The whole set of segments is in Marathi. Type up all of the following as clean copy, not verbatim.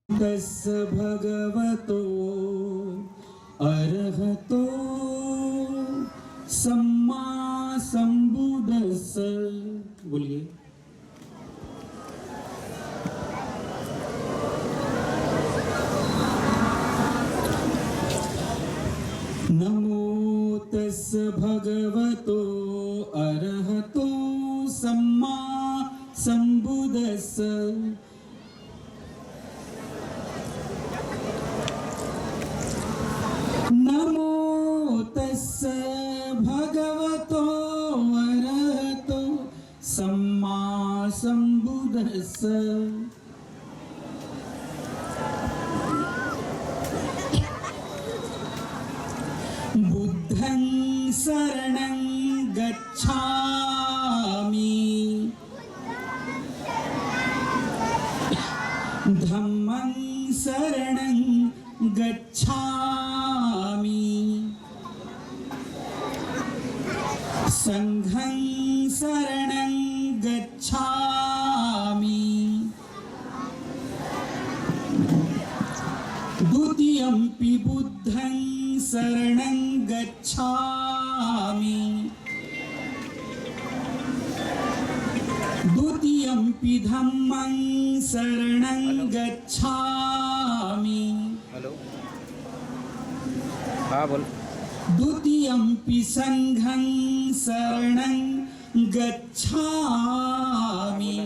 तस् भगवतो अर्हतो सम्मा संबुद्धस्स। बोलिए। नमो तस् भगवतो अर्हतो सम्मा संबुद्धस्स। नमो तस्स भगवतो अरहतो सम्मा संबुद्धस्स। बुद्धं शरणं गच्छामि धम्मं शरणं गच्छामि संघं शरणं गच्छामि द्वितीयंपि बुद्धं शरणं गच्छामि द्वितीयंपि धम्मं शरणं गच्छामि। हेलो, हाँ बोल। द्वितीयंपि संघं शरणं गच्छामि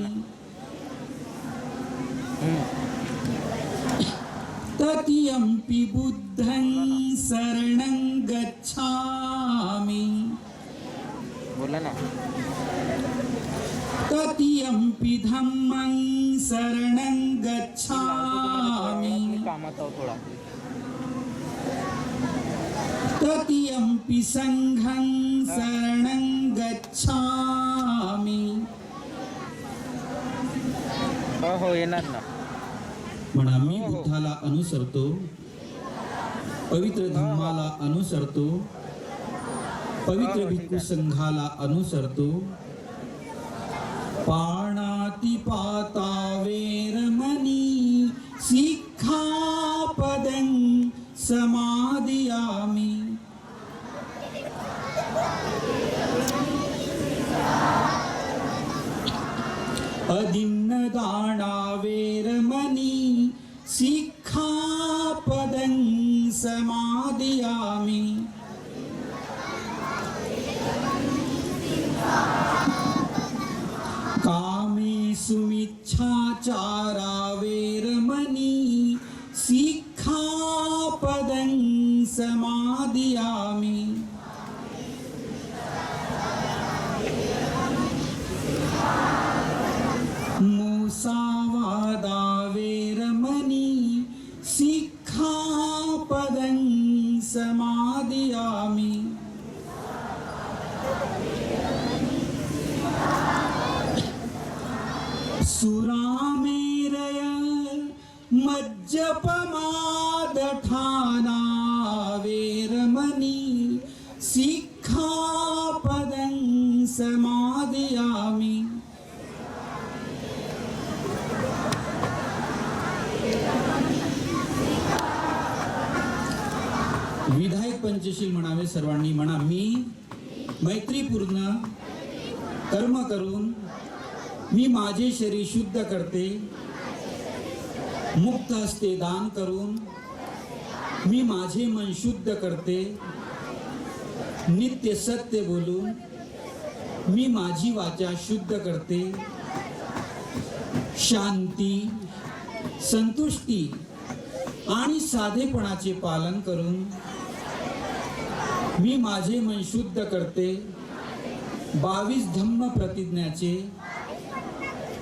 तृतीयंपि बुद्धं शरणं गच्छामि। बोला ना। तृतीयंपि धम्मं शरणं गच्छामि कामात आहो थोडा। तृतीयंपि संघं शरणं गच्छामि। हो येणार ना। म्हणा मी बुद्धाला अनुसरतो, पवित्र धम्माला अनुसरतो, पवित्र भिक्खू संघाला अनुसरतो, पाणातिपाता वेरमणि सिक्खापदं समादयामि। अदिन्नदाना वेरमणि सिक्खापदं समादयामि। कामेषु मिच्छाचारा वेरमणि सिक्खापदं समादयामि। मुसावादा वेरमणि सिक्खापदं समादयामि। सुरामेरय मज्जपमादठाना वेरमणि सिक्खापदं समादयामि। विधायक पंचशील म्हणावे सर्वांनी। म्हणा मी मैत्रीपूर्ण कर्म करून मी माझे शरीर शुद्ध करते, मुक्त हस्ते दान करून मी माझे मन शुद्ध करते, नित्य सत्य बोलून मी माझी वाचा शुद्ध करते, शांती, संतुष्टी आणि साधेपणाचे पालन करून मी माझे मन शुद्ध करते, 22 धम्म प्रतिज्ञाचे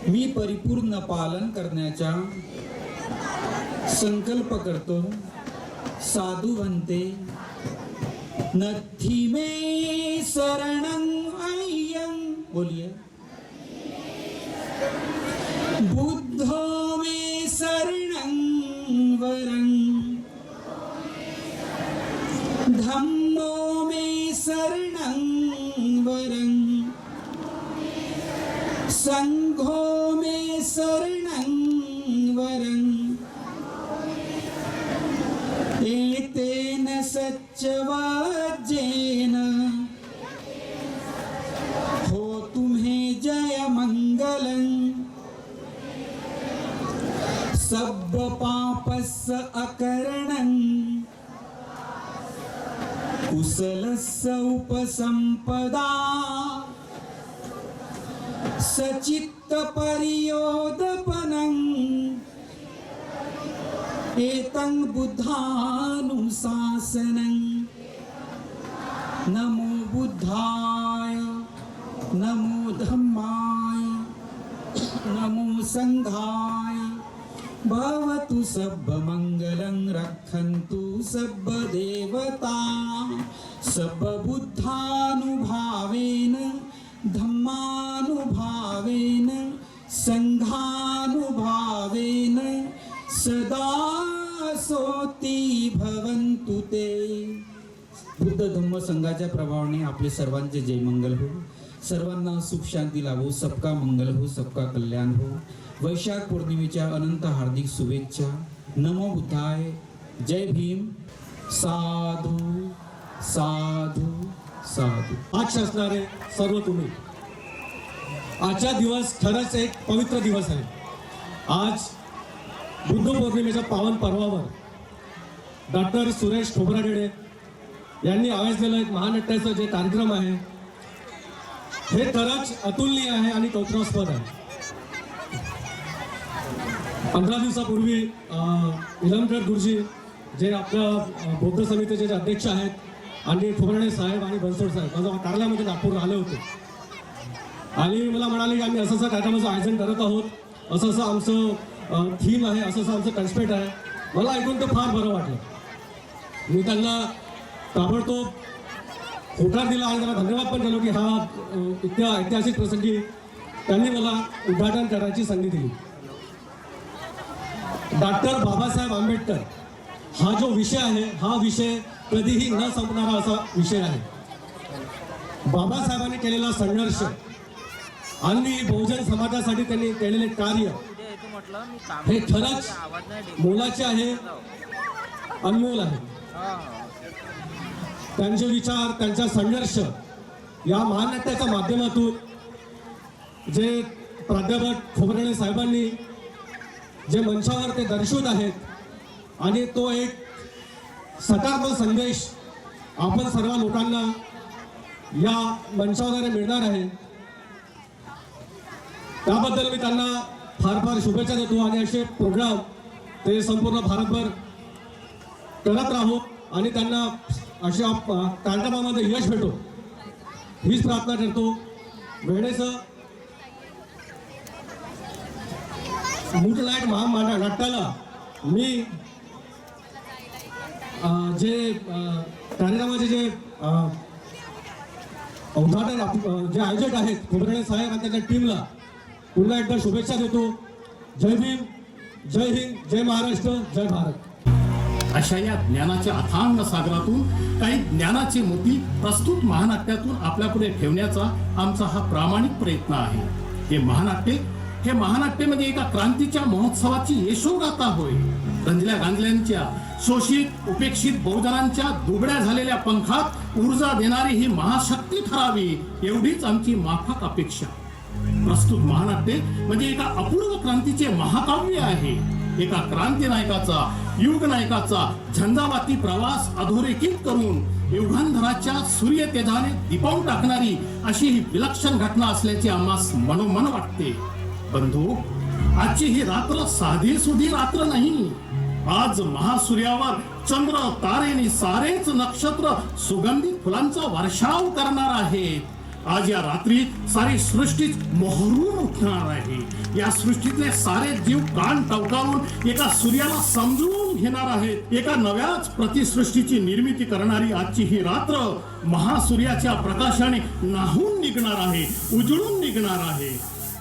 मी परिपूर्ण पालन करण्याचा संकल्प करतो. साधू म्हणते, नथी मे शरणं अय्यं, बोलिए. बुद्धो मे शरणं वरं, धम्मो मे शरणं वरं, संघो मे शरणं वरं. एतेन सच्चवाज्येन हो तुम्हे जय मंगलं. सब पापस्य अकरणं, कुशलस्य उपसंपदा. सचित्त परियोदपनं, एतं बुद्धानुशासनं. नमो बुद्धाय, नमो धम्माय, नमो संघाय. भवतु सर्वमंगलं, रक्षन्तु सर्वदेवता. सर्वबुद्धानुभावेन, धम्मानुभावेन, संघानुभावेन सदा सोती भवन्तु ते. बुद्ध धम्म संघाच्या प्रभावाने आपले सर्वांचे जय मंगल हो. सर्वांना सुख शांती लाभो. सबका मंगल हो, सबका कल्याण हो. वैशाख पौर्णिमेच्या अनंत हार्दिक शुभेच्छा. नमो बुद्धाय. जय भीम. साधू साधू साधू. आज असणारे सर्व तुम्ही, आजचा दिवस खरंच एक पवित्र दिवस आहे. आज बुद्ध पौर्णिमेच्या पावन पर्वावर डॉक्टर सुरेश खोब्रागडे यांनी आयोजलेलं एक महानाट्याचं जे कार्यक्रम आहे हे खरंच अतुलनीय आहे आणि कौतुकास्पद आहे. 15 दिवसापूर्वी इलमगड गुरुजी जे आपल्या बौद्ध समितीचे जे अध्यक्ष आहेत आणि खोब्रागडे साहेब आणि बनसोड साहेब माझ्या कार्यालयामध्ये नागपूरला आले होते आणि मला म्हणाले की आम्ही असं असं कार्यक्रमाचं आयोजन करत आहोत, असं असं आमचं थीम आहे, असं असं आमचं कन्स्पेक्ट आहे. मला ऐकून ते फार बरं वाटलं. मी त्यांना ताबडतोब होकार दिला आणि त्यांना धन्यवाद पण केलो की हा इतक्या ऐतिहासिक प्रसंगी त्यांनी मला उद्घाटन करायची संधी दिली. डॉक्टर बाबासाहेब आंबेडकर हा जो विषय आहे हा विषय कधीही न संपणारा असा विषय आहे. बाबासाहेबांनी केलेला संघर्ष आणि बहुजन समाजासाठी त्यांनी केलेले कार्य हे खरंच मोलाचे आहे, अनमोल आहे. त्यांचे विचार, त्यांचा संघर्ष या महानाट्याच्या माध्यमातून जे प्राध्यापक खोब्रागडे साहेबांनी जे मंचावर ते दर्शवत आहेत आणि तो एक सकारात्मक संदेश आपण सर्व लोकांना या मंचावर मिळणार आहे. त्याबद्दल मी त्यांना फार फार शुभेच्छा देतो आणि असे प्रोग्राम ते संपूर्ण भारतभर करत राहो आणि त्यांना अशा कार्यक्रमामध्ये यश भेटो हीच प्रार्थना करतो. वेळेचं मूडलाईट महानाट्याला मी जे कार्यक्रमाचे जे उद्घाटन जे आयोजक आहेत खोब्रागडे साहेब आणि त्यांच्या टीमला पुन्हा एकदा शुभेच्छा देतो. जय भीम, जय हिंद, जय महाराष्ट्र, जय भारत. अशा या ज्ञानाच्या अथांग सागरातून काही ज्ञानाचे मोती प्रस्तुत महानाट्यातून आपल्यापुढे ठेवण्याचा आमचा हा प्रामाणिक प्रयत्न आहे. हे महानाट्य म्हणजे एका क्रांतीच्या महोत्सवाची यशोगाथा होय. रंजल्या गांजल्यांच्या शोषित उपेक्षित बहुजनांच्या दुबळ्या झालेल्या पंखात ऊर्जा देणारी ही महाशक्ती ठरावी एवढीच आमची माफक अपेक्षा. प्रस्तुत महानाट्य म्हणजे एका अपूर्व क्रांतीचे महाकाव्य आहे. एका क्रांती नायकाचा, युग नायकाचा झंझावाती प्रवास अधोरेखित करून युगांधराच्या सूर्य तेजाने दिपावून टाकणारी अशी ही विलक्षण घटना असल्याचे आम्हास मनोमन वाटते. बंधू, आजची ही रात्र साधी सुधी रात्र नाही. आज महासूर्यावर चंद्र, तारे आणि सारेच नक्षत्र सुगंधित फुलांचा वर्षाव करणार आहेत. आज या रात्री सारी सृष्टीच मोहरून उठणार आहे. या सृष्टीतले सारे जीव कान टवकावून एका सूर्याला समजून घेणार आहेत. एका नव्याच प्रतिसृष्टीची निर्मिती करणारी आजची ही रात्र महासूर्याच्या प्रकाशाने नाहून निघणार आहे, उजळून निघणार आहे.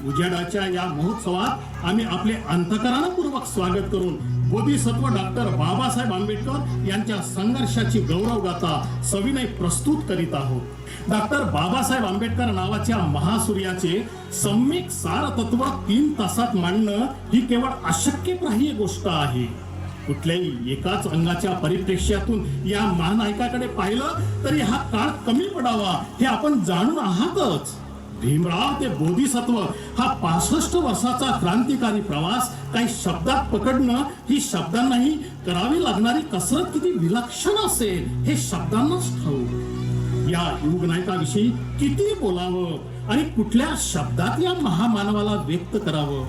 उजेडाच्या या महोत्सवात आम्ही आपले अंतःकरणपूर्वक स्वागत करून बोधिसत्व डॉक्टर बाबासाहेब आंबेडकर यांच्या संघर्षाची गौरवगाथा सविनय प्रस्तुत करीत आहोत. डॉक्टर बाबासाहेब आंबेडकर नावाच्या महासूर्याचे सम्यक सारतत्व 3 तासात मांडणं ही केवळ अशक्यप्राह्य गोष्ट आहे. कुठल्याही एकाच अंगाच्या परिप्रेक्ष्यातून या महानायकाकडे पाहिलं तरी हा काळ कमी पडावा हे आपण जाणून आहातच. भीमराव ते बोधिसत्व हा 65 वर्षाचा क्रांतिकारी प्रवास काही शब्दात पकडणं ही शब्दांनाही करावी लागणारी कसरत किती विलक्षण असेल हे शब्दांनाच ठाऊक. या युगनायकाविषयी किती बोलावं आणि कुठल्या शब्दात या महामानवाला व्यक्त करावं.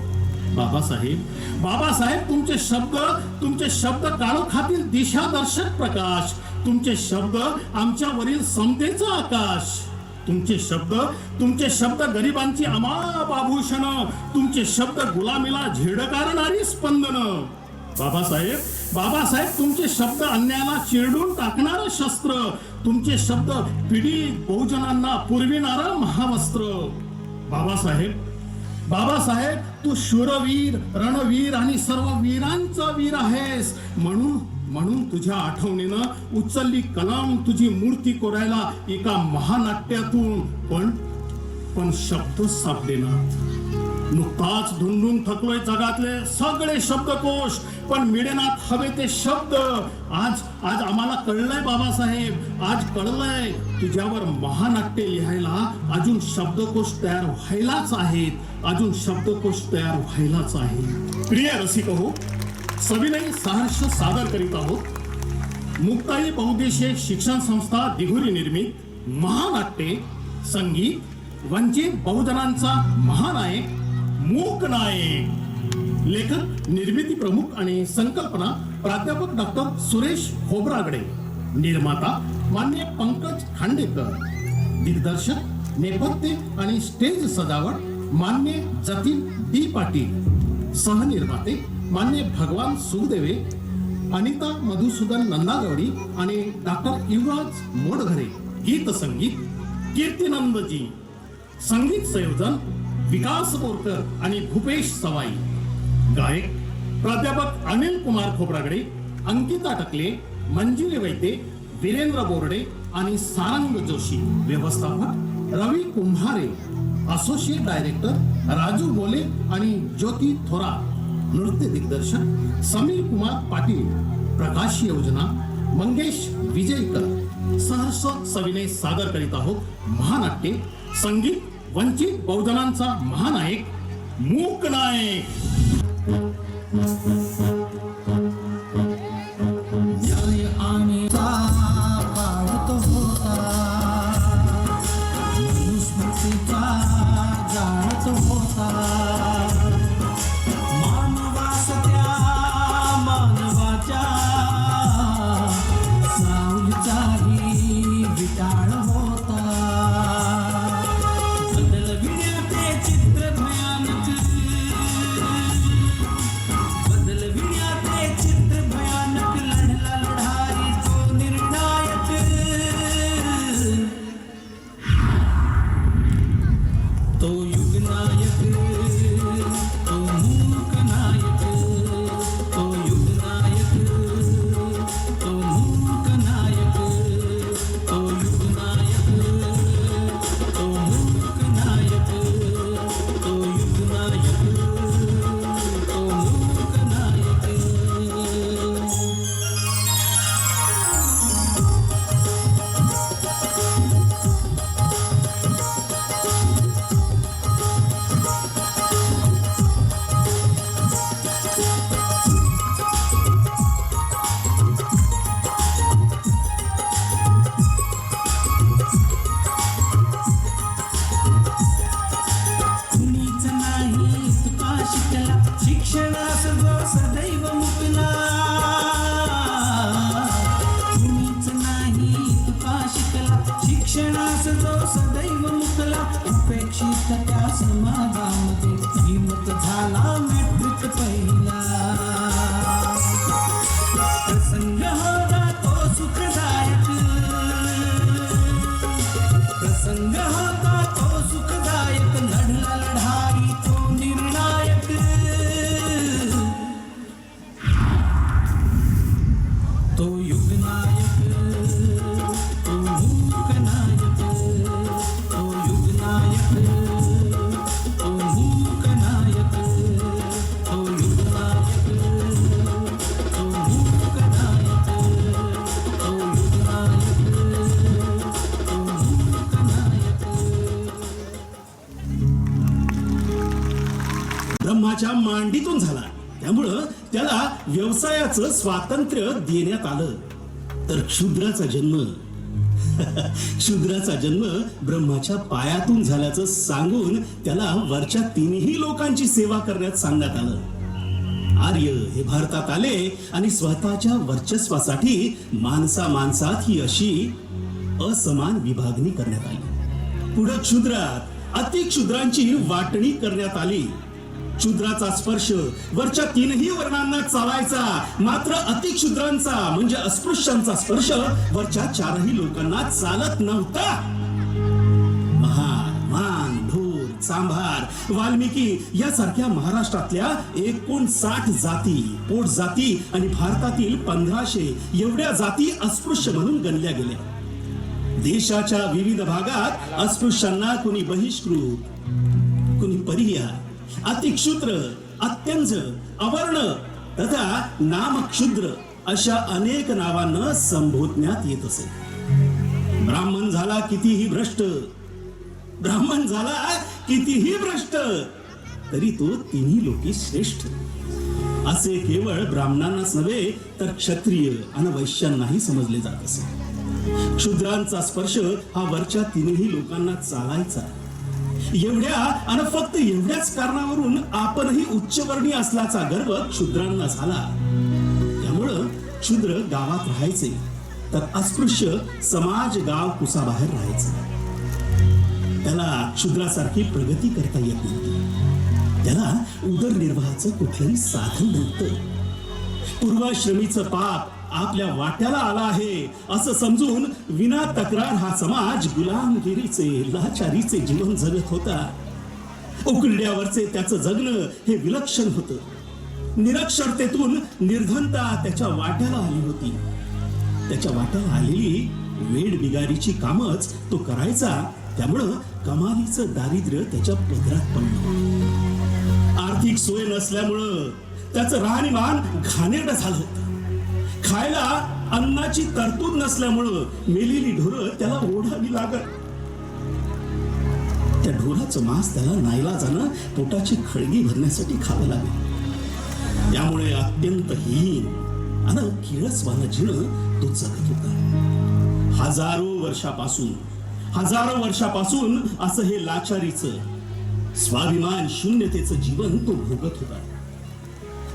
बाबासाहेब तुमचे शब्द काळोखातील दिशादर्शक प्रकाश, तुमचे शब्द आमच्यावरील समतेचा आकाश, तुमचे शब्द गरिबांची अमाप आभूषण, तुमचे शब्द गुलामीला झिडकारणारी स्पंदन. बाबासाहेब तुमचे शब्द अन्यायाला चिरडून टाकणारं शस्त्र, तुमचे शब्द पीडित बहुजनांना पुरविणारं महावस्त्र. बाबासाहेब तू शूरवीर, रणवीर आणि सर्व वीरांचा वीर आहेस. म्हणून तुझ्या आठवणीनं उचलली कलम तुझी मूर्ती कोरायला एका महानाट्यातून. पण शब्द सापडेना. नुकताच धुंडून थकलोय जगातले सगळे शब्दकोश, पण मिळेनात हवे ते शब्द. आज आम्हाला कळलंय बाबासाहेब, आज कळलंय तुझ्यावर महानाट्य लिहायला अजून शब्दकोश तयार व्हायलाच आहेत, अजून शब्दकोश तयार व्हायलाच आहे. प्रिय रसिक हो, सविनय सहर्ष सादर करीत आहोत मुक्ताई बहुउद्देशीय शिक्षण संस्था दिघोरी निर्मित महानाट्य संगीत वंचित बहुजनांचा महानायक मूक नायक. लेखक निर्मिती प्रमुख आणि संकल्पना प्राध्यापक डॉक्टर सुरेश खोब्रागडे. निर्माता मान्य पंकज खांडेकर. दिग्दर्शक नेपथ्य आणि स्टेज सजावट मान्य जतीन डी पाटील. सहनिर्माते मान्य भगवान सुखदेवे, अनिता मधुसूदन नंदागवडी आणि डॉक्टर युवराज मोडघरे. गीत संगीत कीर्तिनंदजी. संगीत संयोजन विकास बोरकर आणि भूपेश सवाई. गायक प्राध्यापक अनिल कुमार खोब्रागडे, अंकिता टकले, मंजिरी वैद्य, वीरेंद्र बोर्डे आणि सारंग जोशी. व्यवस्थापक रवी कुंभारे. असोसिएट डायरेक्टर राजू बोले आणि ज्योती थोरात. नृत्य दिग्दर्शक समीर कुमार पाटील. प्रकाश योजना मंगेश विजयकर. सहर्ष सविनय सादर करीत आहोत महानाट्य संगीत वंचित बहुजनांचा महानायक मूक नायक. न्याय आणि पावत होता, मनुस्मृतीचा जाळत होता. मानवाच्या सावलीचाही विटाळ होता. बदलविण्याचे चित्र भयानक, बदलविण्याचे चित्र भयानक. लढला लढाई तो निर्णायक. तो युगनायक, तो मूक नायक. तो युगनायक, तो मूक नायक. तो युगनायक, तो मूक नायक. तो युगनायक, तो मूक नायक. कुणीच नाही तुका शिकला, शिक्षणास जो सदैव मुकला. कुणीच नाही तुका शिकला, शिक्षणास जो सदैव मुकला. पहिला प्रसंग होता तो सुखदायक प्रसंग होता तो सुखदायक लढला लढाई तो निर्णायक तो युगनायक तो मूकनायक तो युगनायक तो मूकनायक तो युगनायक तो मूकनायक तो युगनायक तो मूकनायक. ब्रह्माच्या मांडीतून झाला, त्यामुळं त्याला व्यवसायाचं स्वातंत्र्य देण्यात आलं. तर क्षुद्राचा जन्म ब्रह्माच्या पायातून झाल्याचं सांगून त्याला वरच्या तिन्ही लोकांची सेवा करण्यात सांगण्यात आलं. आर्य हे भारतात आले आणि स्वतःच्या वर्चस्वासाठी माणसात ही अशी असमान विभागणी करण्यात आली. पुढे क्षुद्रात अतिक्षुद्रांची वाटणी करण्यात आली. क्षुद्राचा स्पर्श वरच्या तीनही वर्णांना चालायचा, मात्र अतिक्षुद्रांचा म्हणजे अस्पृश्यांचा स्पर्श वरच्या चारही लोकांना चालत नव्हता. महार, मान, ढोर, चांभार, वाल्मिकी यासारख्या महाराष्ट्रातल्या 59 जाती, पोट जाती आणि भारतातील 1500 एवढ्या जाती अस्पृश्य म्हणून गणल्या गेल्या. देशाच्या विविध भागात अस्पृश्यांना कुणी बहिष्कृत, कुणी पर्याय, अतिक्षुद्र, अत्यंज, अवर्ण तथा नामक्षुद्र अशा अनेक नावांना संबोधण्यात येत असे. ब्राह्मण झाला कितीही भ्रष्ट तरी तो तिन्ही लोकी श्रेष्ठ असे केवळ ब्राह्मणांनाच नव्हे तर क्षत्रिय आणि वैश्यांनाही समजले जात असे. क्षुद्रांचा स्पर्श हा वरच्या तिन्ही लोकांना चालायचा. एवढ्या आणि फक्त एवढ्याच कारणावरून आपणही उच्चवर्णीय असल्याचा गर्व क्षुद्रांना झाला. त्यामुळं क्षुद्र गावात राहायचे तर अस्पृश्य समाज गाव कुसाबाहेर राहायचे. त्याला क्षुद्रासारखी प्रगती करता येत नव्हती. त्याला उदरनिर्वाहाचं कुठलंही साधन नव्हतं. पूर्वाश्रमीचं पाप आपल्या वाट्याला आला आहे असं समजून विना तक्रार हा समाज गुलामगिरीचे, लाचारीचे जीवन जगत होता. उकरड्यावरचे त्याचं जगणं हे विलक्षण होतं. निरक्षरतेतून निर्धनता त्याच्या वाट्याला आली होती. त्याच्या वाट्याला आलेली वेड बिगारीची कामच तो करायचा. त्यामुळं कमालीचं दारिद्र्य त्याच्या पदरात पडलं. आर्थिक सोय नसल्यामुळं त्याचं राहणीमान घाणेरडं झालं होतं. खायला अन्नाची तरतूद नसल्यामुळं मेलेली ढोरं त्याला ओढावी लागत. त्या ढोराचं मांस त्याला नाईलाजानं पोटाची खळगी भरण्यासाठी खावं लागेल. त्यामुळे अत्यंत हीन आणि किळसवानं जीणं तो जगत होता. हजारो वर्षापासून असं हे लाचारीचं, स्वाभिमान शून्यतेचं जीवन तो भोगत होता.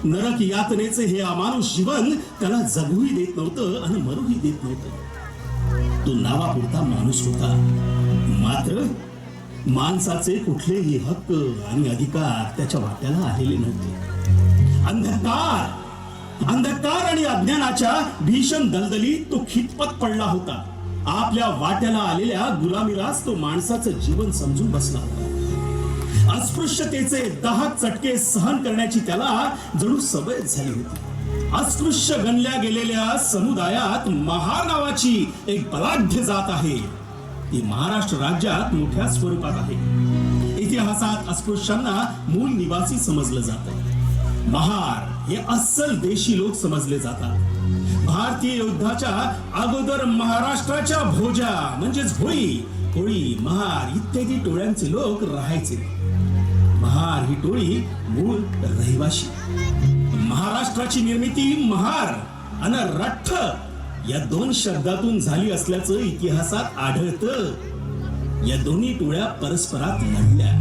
नरक यातनेचे हे अमानुष जीवन त्याला जगूही देत नव्हतं आणि मरूही देत नव्हतं. तो नावापुरता माणूस होता, मात्र माणसाचे कुठलेही हक्क आणि अधिकार त्याच्या वाट्याला आलेले नव्हते. अंधकार आणि अज्ञानाच्या भीषण दलदलीत तो खितपत पडला होता. आपल्या वाट्याला आलेल्या गुलामीलाच तो माणसाचं जीवन समजून बसला होता. अस्पृश्यतेचे 10 चटके सहन करण्याची त्याला जणू सवय झाली होती. अस्पृश्य गणल्या गेलेल्या समुदायात महार नावाची एक बलाढ्य जात आहे. ती महाराष्ट्र राज्यात मोठ्या स्वरूपात आहे. इतिहासात अस्पृश्यांना मूळ निवासी समजलं जातं. महार हे अस्सल देशी लोक समजले जातात. भारतीय युद्धाच्या अगोदर महाराष्ट्राच्या भोजा म्हणजेच होळी, महार इत्यादी टोळ्यांचे लोक राहायचे. महार ही टोळी मूळ रहिवाशी. महाराष्ट्राची निर्मिती महार आणि रठ्ठ या 2 शब्दातून झाली असल्याचं इतिहासात आढळतं. या दोन्ही टोळ्या परस्परात लढल्या.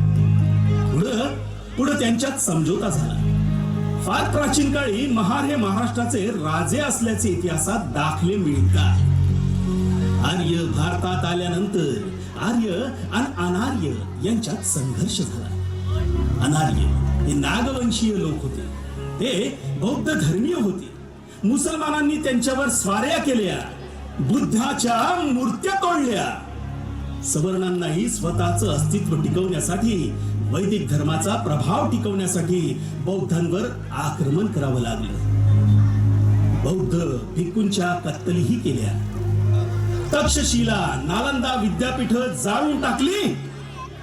पुढे त्यांच्यात समझोता झाला. फार प्राचीन काळी महार हे महाराष्ट्राचे राजे असल्याचे इतिहासात दाखले मिळतात. आर्य भारतात आल्यानंतर आर्य आणि अनार्य यांच्यात संघर्ष झाला. अनार्य हे नागवंशीय लोक होते, ते बौद्ध धर्मीय होते. मुसलमानांनी त्यांच्यावर स्वाऱ्या केल्या, बुद्धाच्या मूर्त्या तोडल्या. सवर्णांनाही स्वतःचं अस्तित्व टिकवण्यासाठी, वैदिक धर्माचा प्रभाव टिकवण्यासाठी बौद्धांवर आक्रमण करावं लागलं. बौद्ध भिक्खूंच्या कत्तलीही केल्या. तक्षशिला, नालंदा विद्यापीठ जाळून टाकली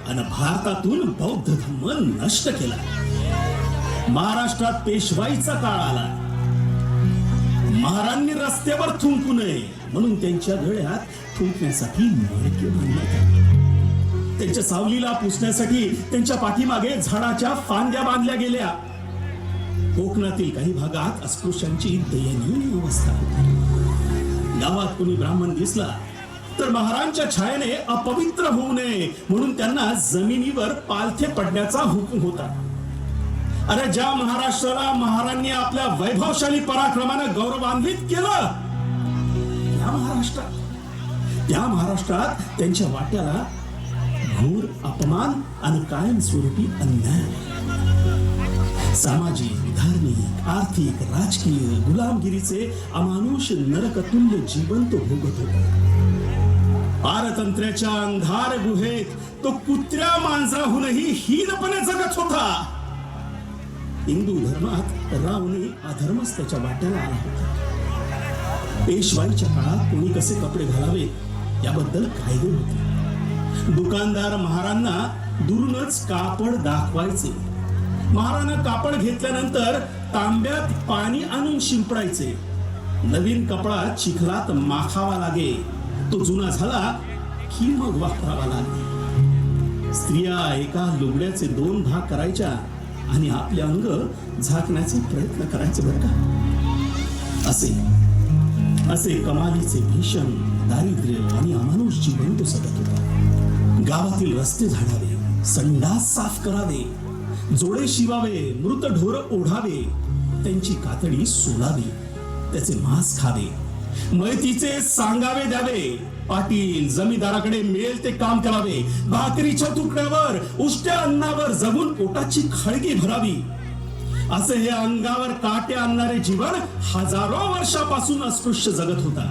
आणि भारतातून बौद्ध धर्म नष्ट केला. महाराष्ट्रात पेशवाईचा काळ आला. महाराजांनी रस्त्यावर थुंकू नये म्हणून त्यांच्या गळ्यात थुंकण्यासाठी मडके बांधण्यात आले. त्यांच्या सावलीला पुसण्यासाठी त्यांच्या पाठीमागे झाडाच्या फांद्या बांधल्या गेल्या. कोकणातील काही भागात अस्पृश्यांची दयनीय अवस्था होती. गावात कोणी ब्राह्मण दिसला तर महाराजांच्या छायेने अपवित्र होऊ नये म्हणून त्यांना जमिनीवर पालथे पडण्याचा हुकूम होता. अरे ज्या महाराष्ट्राला महाराजांनी आपल्या वैभवशाली पराक्रमानं गौरवान्वित केलं, त्या महाराष्ट्रात त्यांच्या वाट्याला घोर अपमान आणि कायमस्वरूपी अन्याय. सामाजिक, धार्मिक, आर्थिक, राजकीय गुलामगिरीचे अमानुष नरकतुल्य जीवन तो भोगत होता. पारतंत्र्याच्या अंधार गुहेत तो कुत्र्या मांजराहूनही हीनपणे जगत होता. हिंदू धर्मात रावणे अधर्मच त्याच्या वाट्याला आला होता. पेशवाईच्या काळात कोणी कसे कपडे घालावे याबद्दल कायदे होते. दुकानदार महाराजांना दुरूनच कापड दाखवायचे. महाराजांना कापड घेतल्यानंतर तांब्यात पाणी आणून शिंपडायचे. नवीन कपडा चिखलात माखावा लागे. तो जुना झाला की मग वापरावा लागे. स्त्रिया एका लुगड्याचे 2 भाग करायच्या आणि आपले अंग झाकण्याचे प्रयत्न करायचे बरं का. असे कमालीचे भीषण दारिद्र्य आणि अमानुष जीवन तो जगत होता. गावातील रस्ते झाडावे, संडास साफ करावे, जोडे शिवावे, मृत ढोर ओढावे, त्यांची कातडी सोलावी, त्याचे मांस खावे, मयतीचे सांगावे द्यावे, पाटील जमीदाराकडे मिळेल ते काम करावे, भाकरीच्या तुकड्यावर उष्ट्या अन्नावर जगून पोटाची खळगी भरावी. असे हे अंगावर काटे आणणारे जीवन हजारो वर्षापासून अस्पृश्य जगत होता.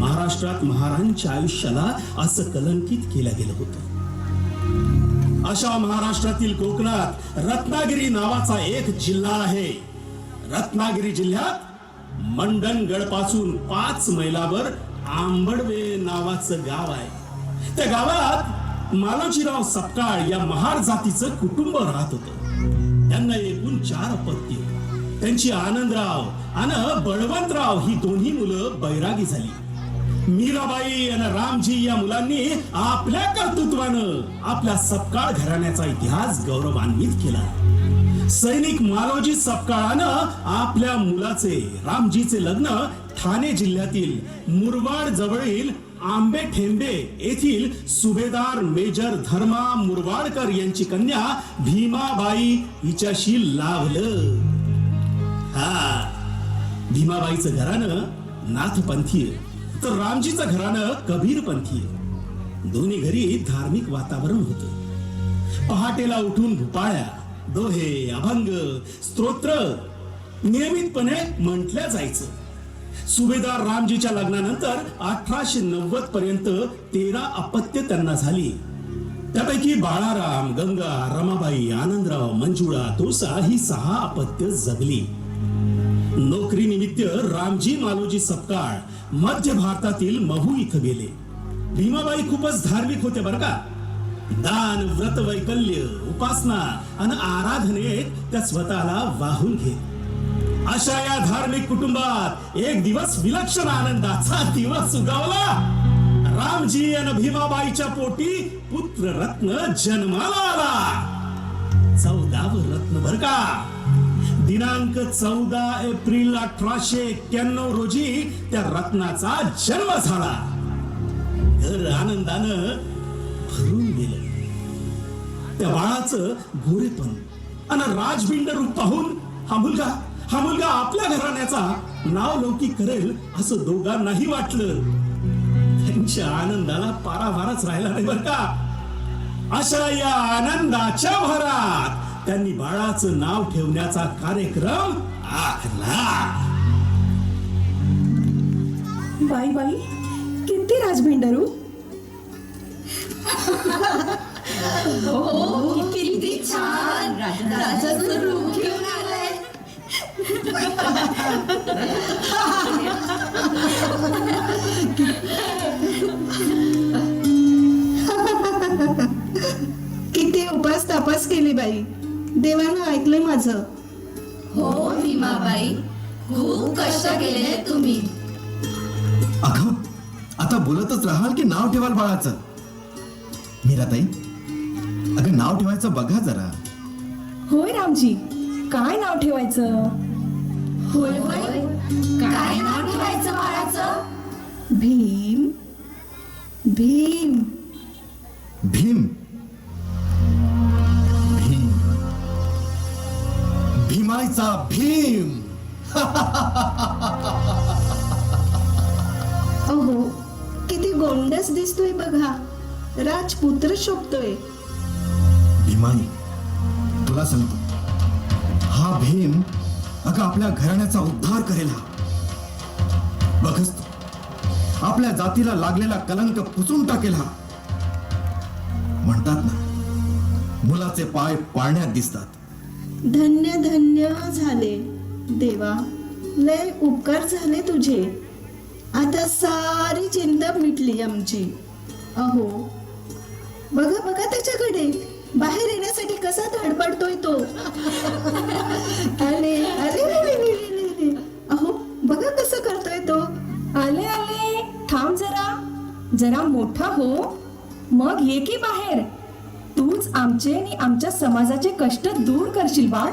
महाराष्ट्रात महाराजांच्या आयुष्याला असं कलंकित केलं गेलं होतं. अशा महाराष्ट्रातील कोकणात रत्नागिरी नावाचा एक जिल्हा आहे. रत्नागिरी जिल्ह्यात मंडणगड पासून 5 मैलावर आंबडवे नावाचं गाव आहे. त्या गावात मालोजीराव सपकाळ या महार जातीचं कुटुंब राहत होतं. त्यांना एकूण 4 अपत्य. त्यांची आनंदराव आणि बळवंतराव ही दोन्ही मुलं बैरागी झाली. मीराबाई आणि रामजी या मुलांनी आपल्या कर्तृत्वानं आपल्या सपकाळ घराण्याचा इतिहास गौरवान्वित केला. सैनिक मालोजी सपकाळानं आपल्या मुलाचे रामजीचे लग्न ठाणे जिल्ह्यातील मुरबाड जवळील आंबेठेंबे येथील सुभेदार मेजर धर्मा मुरबाडकर यांची कन्या भीमाबाई हिच्याशी लावलं. भीमाबाईचं घराणं नाथपंथीय तर रामजीचं घराणं कबीरपंथीय. दोन्ही घरी धार्मिक वातावरण होतं. पहाटेला उठून भुपाळ्या, दोहे, अभंग, स्तोत्र नियमितपणे म्हटल्या जायचं. सुभेदार रामजीच्या लग्नानंतर 1890 पर्यंत 13 अपत्य त्यांना झाली. त्यापैकी बाळाराम, गंगा, रमाबाई, आनंदराव, मंजुळा, तोसा ही 6 अपत्य जगली. नोकरी निमित्त रामजी मालोजी सपकाळ मध्य भारतातील महू इथं गेले. भीमाबाई खूपच धार्मिक होते बरं का. दान, व्रत, वैकल्य, उपासना आणि आराधनेत त्या स्वतःला वाहून घेत. अशा या धार्मिक कुटुंबात एक दिवस विलक्षण आनंदाचा दिवस उगवला. रामजी आणि भीमाबाईच्या पोटी पुत्र रत्न जन्माला आला. 14व रत्न बर का. दिनांक 14 एप्रिल 1891 रोजी त्या रत्नाचा जन्म झाला. घर आनंदानं भरून गेलं. त्या बाळाचं गोरेपण आणि राजबिंड रूप पाहून हा मुलगा आपल्या घराण्याचा नाव लौकिक करेल असं दोघांनाही वाटलं. त्यांच्या आनंदाला पारावारच राहिला नाही बर का. अशा या आनंदाच्या भरात त्यांनी बाळाचं नाव ठेवण्याचा कार्यक्रम आखला. बाई बाई किती राजभिंडरू. किती छान राजाचं रूप घेऊन आलंय. किती उपास तापास केली बाई. देवानं ऐकलंय माझं. हो भीमाबाई, खूप कष्ट केले तुम्ही. अगं आता बोलतच राहाल की नाव ठेवाल बाळाचं. मीराताई, अगं नाव ठेवायचं बघा जरा. होय रामजी, काय नाव ठेवायचं? होय होय, काय नाव ठेवायचं बाळाचं? भीम. भीम. भीम. भीम. भीमाईचा भीम. अहो किती गोंडस दिसतोय बघा. राजपुत्र शोभतोय. भीमाई, तुला सांगतो, हा भीम अगं आपल्या घराण्याचा उद्धार करेल. हा बघच तू, आपल्या जातीला लागलेला कलंक पुसून टाकेल. हा म्हणतात ना, मुलाचे पाय पाळण्यात दिसतात. धन्य धन्य झाले देवा. लय उपकार झाले तुझे. आता सारी चिंता मिटली आमची. अहो बघा बघा त्याच्याकडे, बाहेर येण्यासाठी कसा धडपडतोय तो. अरे अरे अरे अरे, अहो बघा कसं करतोय तो. आले आले, थांब जरा. जरा मोठा हो, मग ये की बाहेर. तूच आमचे आणि आमच्या समाजाचे कष्ट दूर करशील बाळ.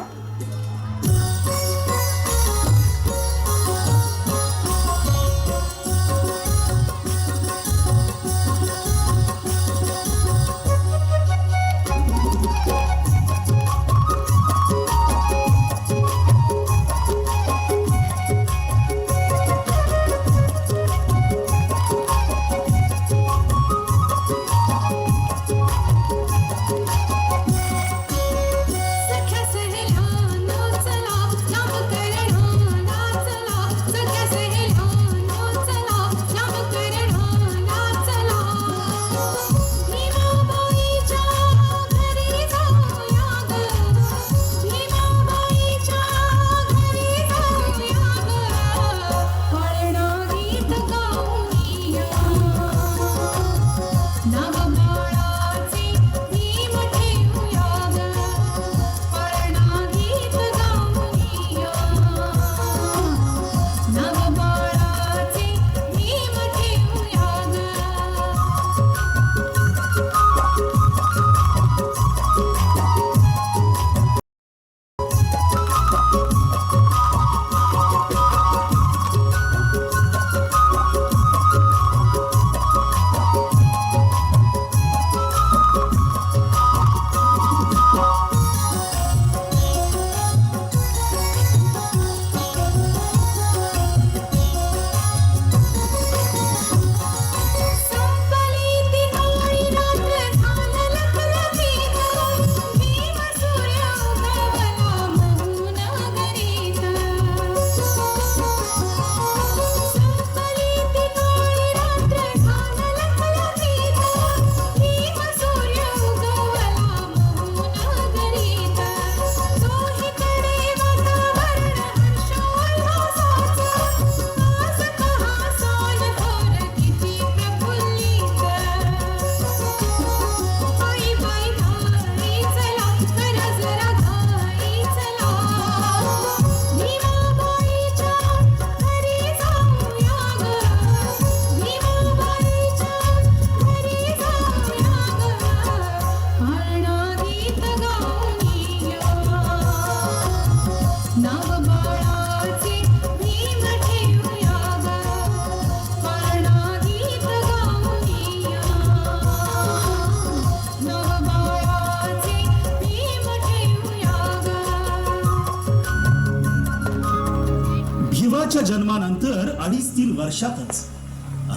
भिवाच्या जन्मानंतर 2.5-3 वर्षातच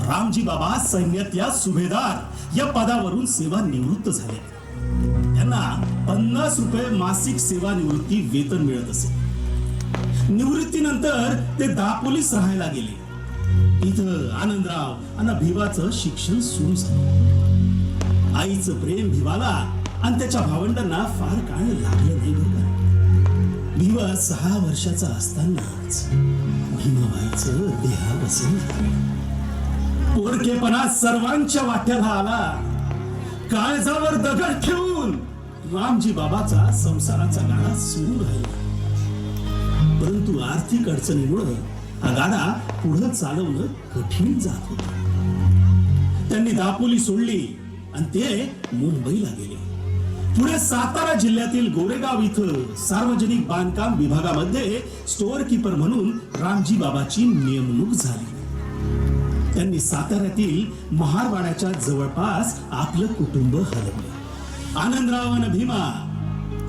रामजी बाबा सैन्यातल्या सुभेदार या पदावरून सेवा निवृत्त झाले. त्यांना 50 रुपये मासिक सेवानिवृत्ती वेतन मिळत असे. निवृत्तीनंतर ते दापोलीस राहायला गेले. इथं आनंदराव आणि भिवाचं शिक्षण सुरू झालं. आईचं प्रेम भिवाला आणि त्याच्या भावंडांना फार काळ लागलं नाही बरं का. भिवा 6 वर्षाचा असतानाच भीमाबाईचं देहावसन झालं. पोरकेपणा सर्वांच्या वाट्याला आला. काळजावर दगड ठेवून रामजी बाबाचा संसाराचा गाडा सुरू राहिला. परंतु आर्थिक अडचणीमुळे हा गाडा पुढे चालवणं कठीण जात होत. त्यांनी दापोली सोडली आणि ते मुंबईला गेले. पुढे सातारा जिल्ह्यातील गोरेगाव इथं सार्वजनिक बांधकाम विभागामध्ये स्टोअर कीपर म्हणून रामजी बाबाची नेमणूक झाली. त्यांनी साताऱ्यातील महारवाड्याच्या जवळपास आपलं कुटुंब हलवलं. आनंदराव आणि भीमा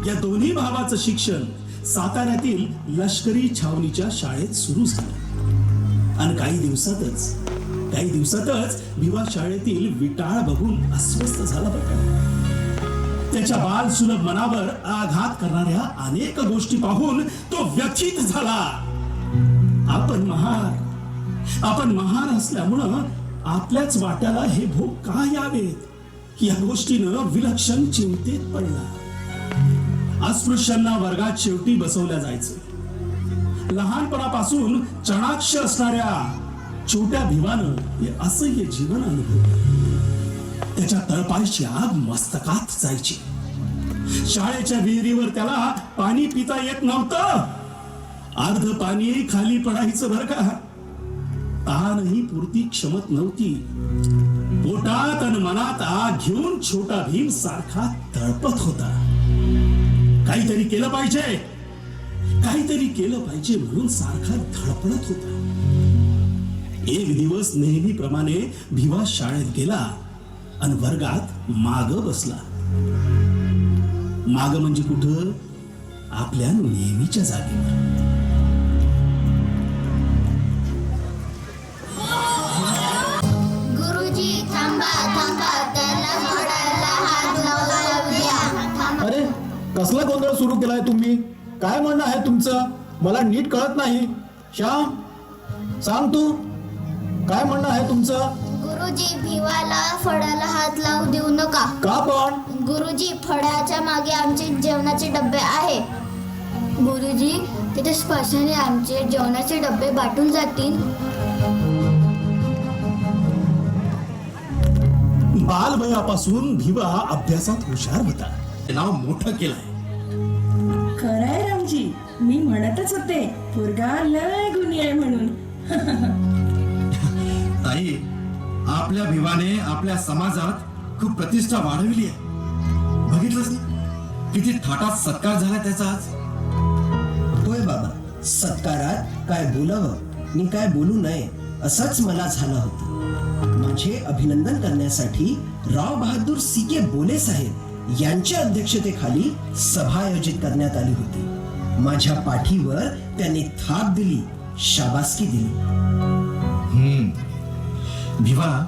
या दोन्ही भावाचं शिक्षण साताऱ्यातील लष्करी छावणीच्या शाळेत सुरू झालं. आणि काही दिवसातच भिवा शाळेतील विटाळ बघून अस्वस्थ झाला बघा. त्याच्या बाल सुलभ मनावर आघात करणाऱ्या अनेक गोष्टी पाहून तो व्यथित झाला. आपण महार असल्यामुळं आपल्याच वाट्याला हे भोग का यावेत या गोष्टीनं विलक्षण चिंतेत पडला. अस्पृश्यांना वर्गात शेवटी बसवल्या जायचं. लहानपणापासून चाणाक्ष असणाऱ्या छोट्या भिवानं हे असह्य जीवन अनुभवलं. त्याच्या तळपायची आग मस्तकात जायची. शाळेच्या विहिरीवर त्याला पाणी पिता येत नव्हतं. अर्ध पाणी खाली पडायचं बरं का. तहानही पुरती क्षमत नव्हती. पोटात आणि मनात आग घेऊन छोटा भीम सारखा तळपत होता. काहीतरी केलं पाहिजे म्हणून सारखा धडपडत होता. एक दिवस नेहमीप्रमाणे भिवा शाळेत गेला आणि वर्गात माग बसला. माग म्हणजे कुठं? आपल्या नेहमीच्या जागेवर. गुरुजी थांबा त्याला घोड्याला हात लावू द्या. अरे कसला गोंधळ सुरू केलाय तुम्ही? काय म्हणणं आहे तुमचं? मला नीट कळत नाही. श्याम, सांग तू, काय म्हणणं आहे तुमचं? गुरुजी भिवाला फळाला हात लावू देऊ नका. का पण? गुरुजी फळाच्या मागे आमचे जेवणाचे डबे आहे. गुरुजी तिथे स्पर्शाने आमचे जेवणाचे डबे बाटून जातील. बालवयापासून भिवा अभ्यासात हुशार होता. नाव मोठं केलंय. खरंय रामजी, मी म्हणतच होते पोरगा लय गुणी आहे म्हणून. ताई, आपल्या भिवाने आपल्या समाजात खूप प्रतिष्ठा वाढवली आहे. बघितलंच ना किती थाटात सत्कार झाला त्याचा आज. होय बाबा, सत्कारात काय बोलावं आणि काय बोलू नये असंच मला झालं होतं. माझे अभिनंदन करण्यासाठी राव बहादूर सीके बोले साहेब यांच्या अध्यक्षतेखाली सभा आयोजित करण्यात आली होती. माझ्या पाठीवर त्यांनी थाप दिली, शाबासकी दिली. भिवा,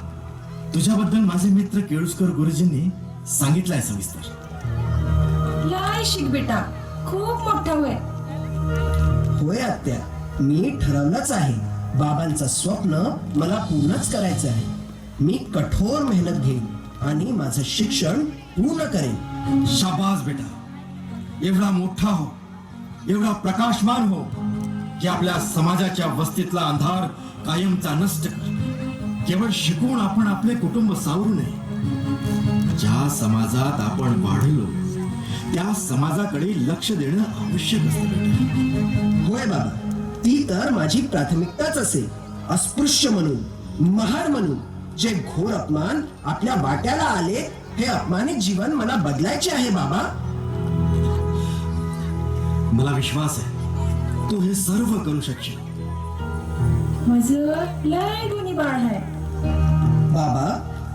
तुझ्याबद्दल माझे मित्र केळुसकर गुरुजींनी सांगितलंय सविस्तर. लय शिक बेटा, खूप मोठा होय. होय आत्या, मी ठरवलंच आहे. बाबांचं स्वप्न मला पूर्णच करायचं आहे. मी कठोर मेहनत घेईन आणि माझं शिक्षण पूर्ण करेन. शाबास बेटा, एवढा मोठा हो, एवढा प्रकाशमान हो की आपल्या समाजाच्या वस्तीतला अंधार कायमचा नष्ट कर. केवळ शिकून आपण आपले कुटुंब सावरू नये. ज्या समाजात आपण वाढलो त्या समाजाकडे लक्ष देणं आवश्यक असतं बेटा. होय बाबा, ती तर माझी प्राथमिकताच असेल. अस्पृश्य म्हणून, महार म्हणून जे घोर अपमान आपल्या वाट्याला आले, हे अपमानित जीवन मला बदलायचे आहे बाबा. मला विश्वास आहे तू हे सर्व करू शकशील. माझं लय गुणी बाळ आहे. बाबा,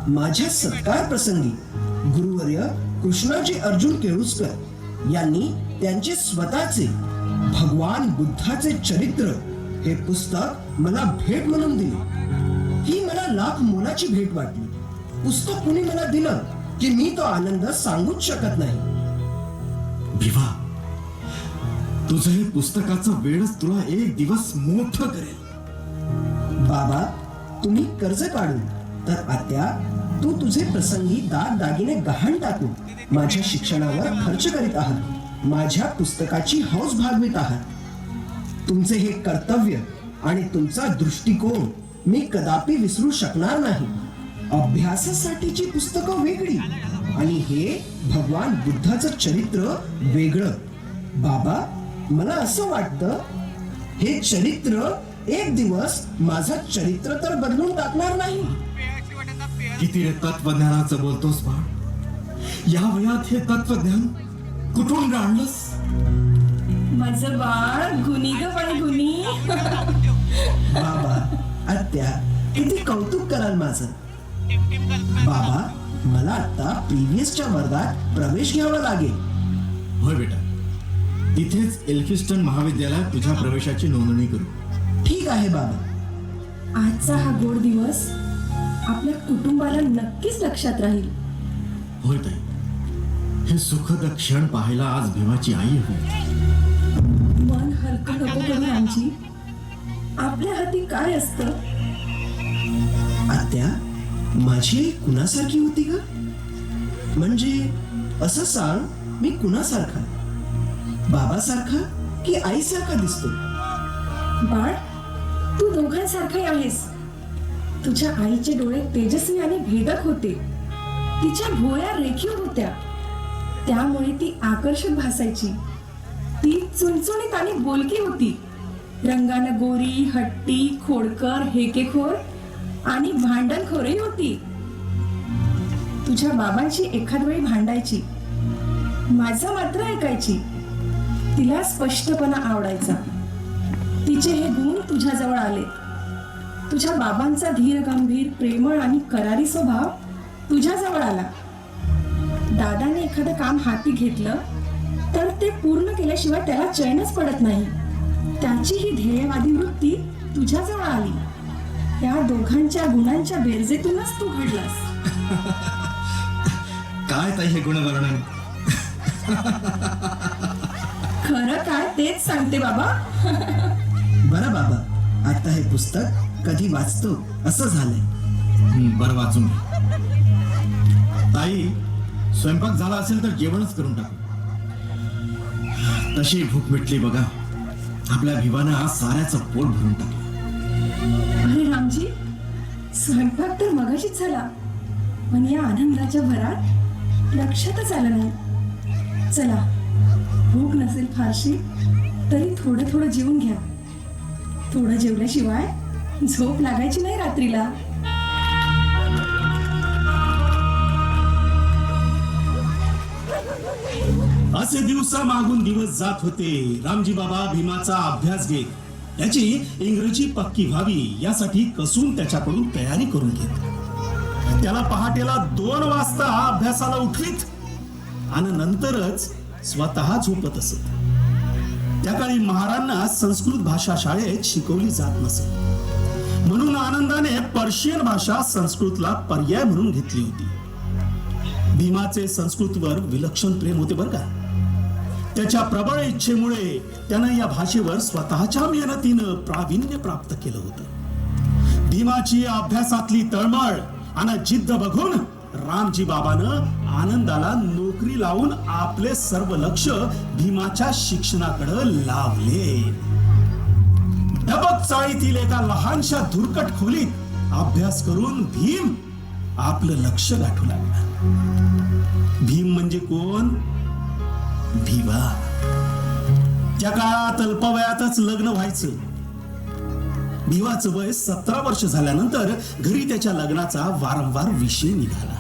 माझ्या सत्कार प्रसंगी गुरुवर्य कृष्णाजी अर्जुन केळुसकर यांनी त्यांचे स्वतःचे भगवान बुद्धाचे चरित्र हे पुस्तक मला भेट म्हणून दिले. ही मला लाख मोलाची भेट वाटली. पुस्तक कुणी मला दिलं की मी तो आनंद सांगूच शकत नाही. भिवा, तुझं हे पुस्तकाचं वेळच तुला एक दिवस मोठं करेल. बाबा, तुम्ही कर्ज काढून तर आत्या तू तुझे प्रसंगी दाग दागिने गहाण टाकून माझ्या शिक्षणावर खर्च करीत आहात. माझ्या पुस्तकाची हौस भागवित आहात. तुमचे हे कर्तव्य आणि तुमचा दृष्टिकोन मी कदापि विसरू शकणार नाही. अभ्यासासाठीची पुस्तकं वेगळी आणि हे भगवान बुद्धाचं चरित्र वेगळं. बाबा, मला असं वाटतं हे चरित्र एक दिवस माझं चरित्र तर बदलून टाकणार नाही. किती रे तत्वज्ञानाचं बोलतोस बा? या वयात हे तत्वज्ञान कुठून आणलंस? माझं बाळ गुणी ग बाई गुणी. बाबा, आत्या किती कौतुक कराल माझं. बाबा, मला आता प्रिव्हियसच्या वर्गात प्रवेश घ्यावा लागेल. होय बेटा, तिथेच एल्फिस्टन महाविद्यालयात तुझ्या प्रवेशाची नोंदणी करू. ठीक आहे बाबा. आजचा हा गोड दिवस आपल्या कुटुंबाला नक्कीच लक्षात राहील. होय ताई, हे सुखद क्षण पाहायला आज भीमाची आई होती. मन हलकं नको करू आमची. आपल्या हाती काय असतं? आत्या, माझी आई कुणासारखी होती का? म्हणजे असं सांग, मी कुणासारखा? बाबासारखा की आईसारखा दिसतो? बाळ, तू दोघांसारखे आहेस. तुझ्या आईचे डोळे तेजस्वी आणि भेदक होते. तिच्या भोया रेखीव होत्या, त्यामुळे ती आकर्षक भासायची. ती चुणचुणीत आणि बोलकी होती. रंगानं गोरी, हट्टी, खोडकर, हेकेखोर आणि भांडणखोरही होती. तुझ्या बाबांची एखाद वेळी भांडायची, माझं मात्र ऐकायची. तिला स्पष्टपणा आवडायचा. तिचे हे गुण तुझ्याजवळ आले. तुझ्या बाबांचा धीर गंभीर, प्रेमळ आणि करारी स्वभाव तुझ्याजवळ आला. दादाने एखादं काम हाती घेतलं तर ते पूर्ण केल्याशिवाय त्याला चैनच पडत नाही. त्याची ही ध्येयवादी वृत्ती तुझ्याजवळ आली. त्या दोघांच्या गुणांच्या बेरजेतूनच तू घडलास. काय ताई हे गुणवर्णन? खरं काय तेच सांगते बाबा. बरं बाबा, आता हे पुस्तक कधी वाचतो असं झालंय. बरं, वाचून घे. ताई, स्वयंपाक झाला असेल तर जेवणच करून टाक. तशी भूक मिटली बघा. आपल्या भिवानं आज साऱ्याचं पोट भरून टाकलं. अरे रामजी, स्वयंपाक तर मगाशीच झाला, पण या आनंदाच्या भरात लक्षातच आलं नाही. चला, भूक नसेल फारशी तरी थोडं थोडं जेवून घ्या. थोडं जेवल्याशिवाय झोप लागायची नाही रात्रीला. असे दिवसा मागून दिवस जात होते. रामजी बाबा भीमाचा अभ्यास घेत, त्याची इंग्रजी पक्की व्हावी यासाठी कसून त्याच्याकडून तयारी करून घेत. त्याला पहाटेला 2 वाजता अभ्यासाला उठवीत आणि नंतरच स्वतः झोपत असत. त्या काळी महारांना संस्कृत भाषा शाळेत शिकवली जात नसत, म्हणून आनंदाने पर्शियन भाषा संस्कृतला पर्याय म्हणून घेतली होती. भीमाचे संस्कृतवर विलक्षण प्रेम होते बरं का. त्याच्या प्रबळ इच्छेमुळे त्यानं या भाषेवर स्वतःच्या मेहनतीनं प्रावीण्य प्राप्त केलं होतं. भीमाची अभ्यासातली तळमळ आणि जिद्द बघून रामजी बाबानं आनंदाला नोकरी लावून आपले सर्व लक्ष भीमाच्या शिक्षणाकडे लावले. डबक चाळीतील एका लहानशा धुरकट खोलीत अभ्यास करून भीम आपलं लक्ष गाठू लागला. भीम म्हणजे कोण? भिवा. त्या काळात अल्पवयातच लग्न व्हायचं. भिवाचं वय 17 वर्ष झाल्यानंतर घरी त्याच्या लग्नाचा वारंवार विषय निघाला.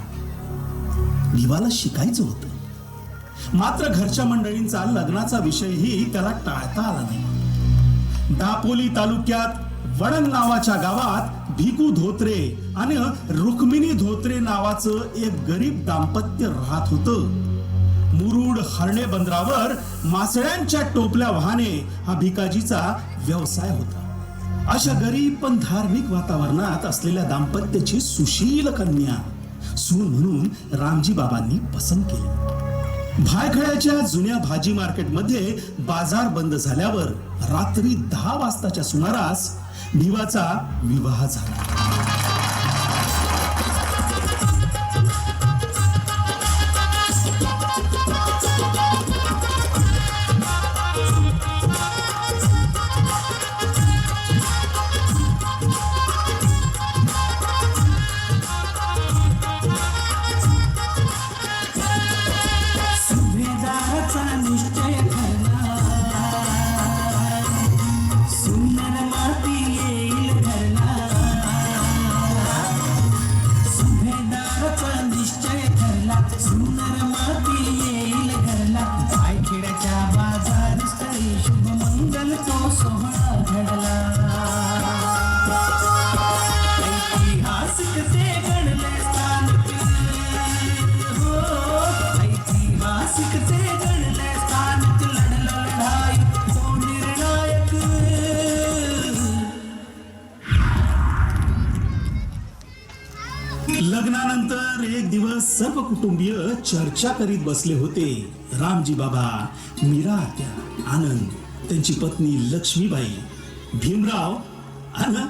भिवाला शिकायचं होतं, मात्र घरच्या मंडळींचा लग्नाचा विषयही त्याला टाळता आला नाही. दापोली तालुक्यात वडण नावाच्या गावात भिकू धोत्रे आणि रुक्मिणी धोत्रे नावाचं एक गरीब दाम्पत्य राहत होतं. मुरुड हरणे बंदरावर मासळ्यांच्या टोपल्या वाहने हा भिकाजीचा व्यवसाय होता. अशा गरीब पण धार्मिक वातावरणात असलेल्या दाम्पत्याची सुशील कन्या सून म्हणून रामजी बाबांनी पसंत केली. भायखळ्याच्या जुन्या भाजी मार्केटमध्ये बाजार बंद झाल्यावर रात्री 10 वाजताच्या सुमारास भिवाचा विवाह झाला. लग्नानंतर एक दिवस सर्व कुटुंबीय चर्चा करीत बसले होते. रामजी बाबा, मीरा आत्या, आनंद, त्यांची पत्नी लक्ष्मीबाई, भीमराव आणि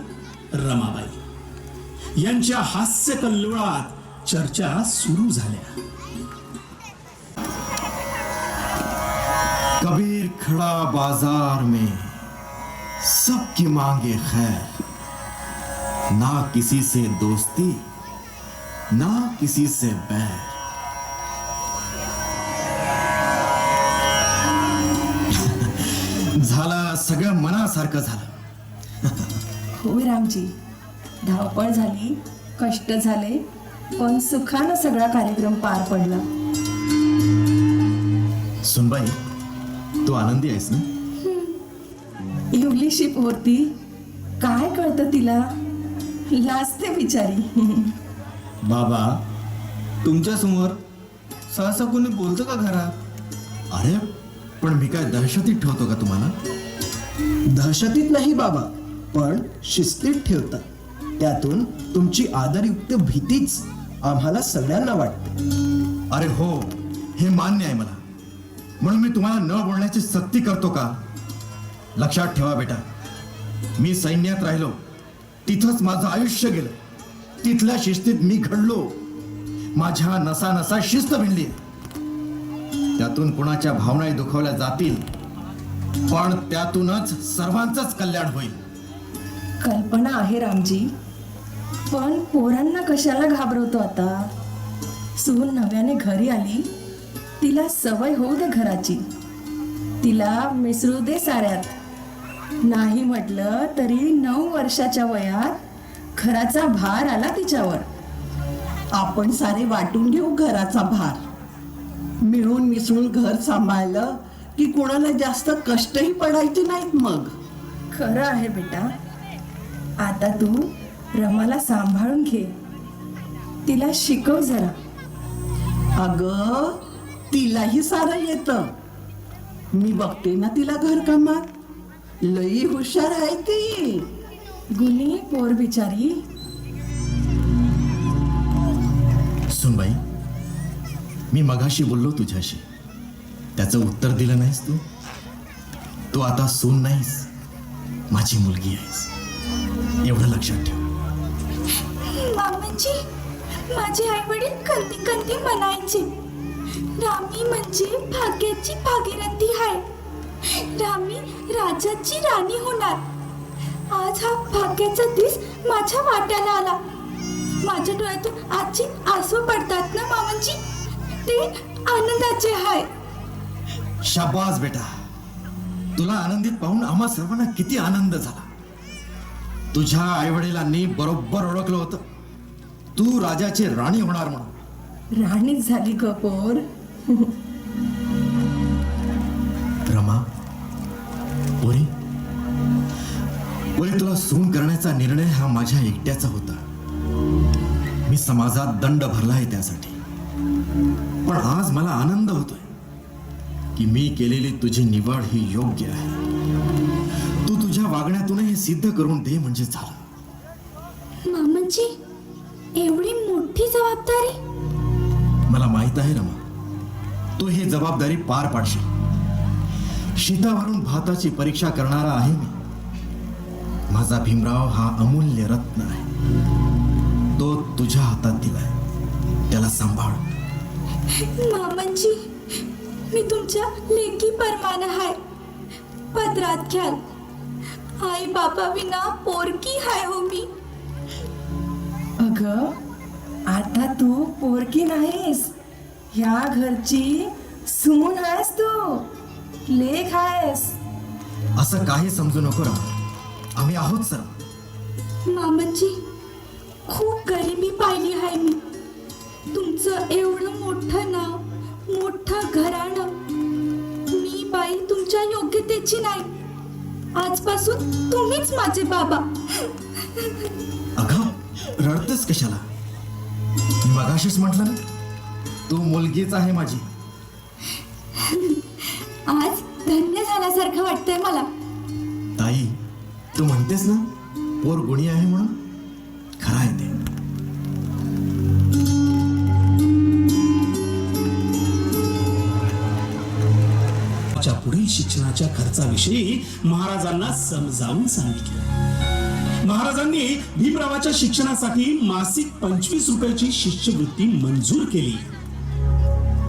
रमाबाई यांच्या हास्य कल्लोळात चर्चा सुरू झाल्या. कबीर खड़ा बाजार में, सबकी मांगे खैर, ना किसी से दोस्ती ना किसी से बैर. झालं सगळं मनासारखं झालं. होय रामजी, धावपळ झाली, कष्ट झाले, पण सुखानं सगळा कार्यक्रम पार पडला. सुनबाई, तू आनंदी आहेस ना? एवढीशी पोरती, काय कळतं तिला, लाजते बिचारी. बाबा, तुमच्या समोर सहसा कोणी बोलतं का घरात? अरे पण मी काय दहशतीत ठेवतो का तुम्हाला? दहशतीत नाही बाबा, पण शिस्तीत ठेवता. त्यातून तुमची आदरयुक्त भीतीच आम्हाला सगळ्यांना वाटते. अरे हो, हे मान्य आहे मला, म्हणून मी तुम्हाला न बोलण्याची सक्ती करतो का? लक्षात ठेवा बेटा, मी सैन्यात राहिलो, तिथंच माझं आयुष्य गेलं. तिथल्या शिस्तीत मी घडलो. माझ्या नसा नसा शिस्त विणली. त्यातून कुणाच्या भावनाही दुखावल्या जातील, पण त्यातूनच सर्वांचंच कल्याण होईल. कल्पना आहे रामजी, पण पोरांना कशाला घाबरवतो आता? सून नव्याने घरी आली, तिला सवय होऊ दे घराची, तिला मिसळू दे साऱ्यात. नाही म्हटलं तरी 9 वर्षाच्या वयात घराचा भार आला तिच्यावर. आपण सारे वाटून घेऊ घराचा भार. मिळून मिसळून घर सांभाळलं की कोणाला जास्त कष्टही पडायचे नाहीत. मग खरं आहे बेटा. आता तू रमाला सांभाळून घे, तिला शिकव जरा. अगं, तिलाही सारं येतं. मी बघते ना तिला घरकामात, लई हुशार आहे ती. गुणी पोर बिचारी. सुनबाई, मी मगाशी बोललो तुझ्याशी, त्याचं उत्तर दिलं नाहीस तू. तू आता सून नाहीस, माझी मुलगी आहेस, एवढं लक्षात ठेव. मामांची, माझे आई वडील कधी कधी म्हणायचे, रामी म्हणजे भाग्याची भागीरथी आहे, रामी राजाची राणी होणार. आज हा भाग्याचा दिस माझ्या वाट्याला आला. माझ्या डोळ्यातून आजची आसू पडतात ना मामांची, ते आनंदाचे आहे. शाबास बेटा, तुला आनंदित पाहून आम्हा सर्वांना किती आनंद झाला. तुझ्या आईवडिलांनी बरोबर ओळखलं होतं, तू राजाची राणी होणार म्हणून. राणीच झाली ग पोर. रमा, पोरी, तुला सून करण्याचा निर्णय हा माझ्या एकट्याचा होता. मी समाजात दंड भरलाय त्यासाठी, पण आज मला आनंद होतोय की मी केलेली तुझी निवड ही योग्य आहे. तू तुझ्या वागण्यातून हे सिद्ध करून दे म्हणजे झालं. मामांची, एवढी मोठी जबाबदारी? मला माहित आहे रमा, तू ही जबाबदारी पार पाडशील. शीतावरून भाताची परीक्षा करणारा आहे मी. माझा भीमराव हा अमूल्य रत्न आहे. तो तुझ्या हातात दिलाय, त्याला सांभाळ. मामांची, मी तुमच्या लेकी परमान आहे. पदरात घ्याल. आई बाबा विना पोरकी हाय हो मी. अग, आता तू पोरकी नाहीस, ह्या घरची सून आहेस तू, लेक आहेस. असं काही समजू नको राव, आम्ही आहोत सर्व. मामांची, खूप गरिबी पाहिली आहे मी. तुमचं एवढं मोठं नाव, मोठं घराणं. मी बाई तुमच्या योग्यतेची नाही. आजपासून तुम्हीच माझे बाबा. अगं, रडतेस कशाला? मगाशीच म्हटलं ना, तू मुलगीच आहे माझी. आज धन्य झाल्यासारखं वाटतंय मला. ताई, तू म्हणतेस ना पोर गुणी आहे म्हणून? खरं आहे ते. पुढील शिक्षणाच्या खर्चाविषयी महाराजांना समजावून सांगितलं. महाराजांनी भीमरावाच्या शिक्षणासाठी मासिक 25 रुपयाची शिष्यवृत्ती मंजूर केली.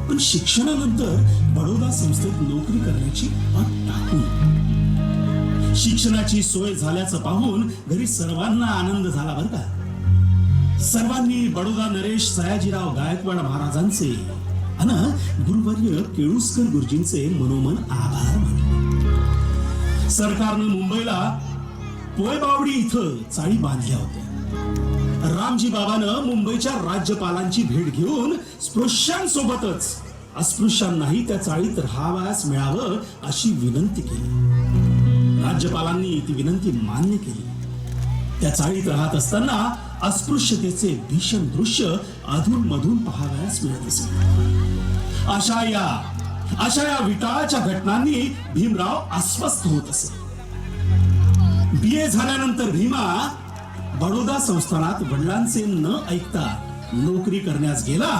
पण शिक्षणानंतर बडोदा संस्थेत नोकरी करण्याची अट टाकून शिक्षणाची सोय झाल्याचं पाहून घरी सर्वांना आनंद झाला बरं का. सर्वांनी बडोदा नरेश सयाजीराव गायकवाड महाराजांचे आणि गुरुवर्य केळुस्कर गुरुजींचे मनोमन आभार मानले. सरकारनं मुंबईला पोयबावडी इथं चाळी बांधल्या होत्या. रामजी बाबानं मुंबईच्या राज्यपालांची भेट घेऊन स्पृश्यांसोबतच अस्पृश्यांनाही त्या चाळीत राहावयास मिळावं अशी विनंती केली. राज्यपालांनी ती विनंती मान्य केली. त्या चाळीत राहत असताना अस्पृश्यतेचे भीषण दृश्य अधून मधून पाहावयास मिळत असे. अशा या विटाळाच्या घटनांनी भीमराव अस्वस्थ होत असे. BA झाल्यानंतर भीमा बडोदा संस्थानात वडिलांचे न ऐकता नोकरी करण्यास गेला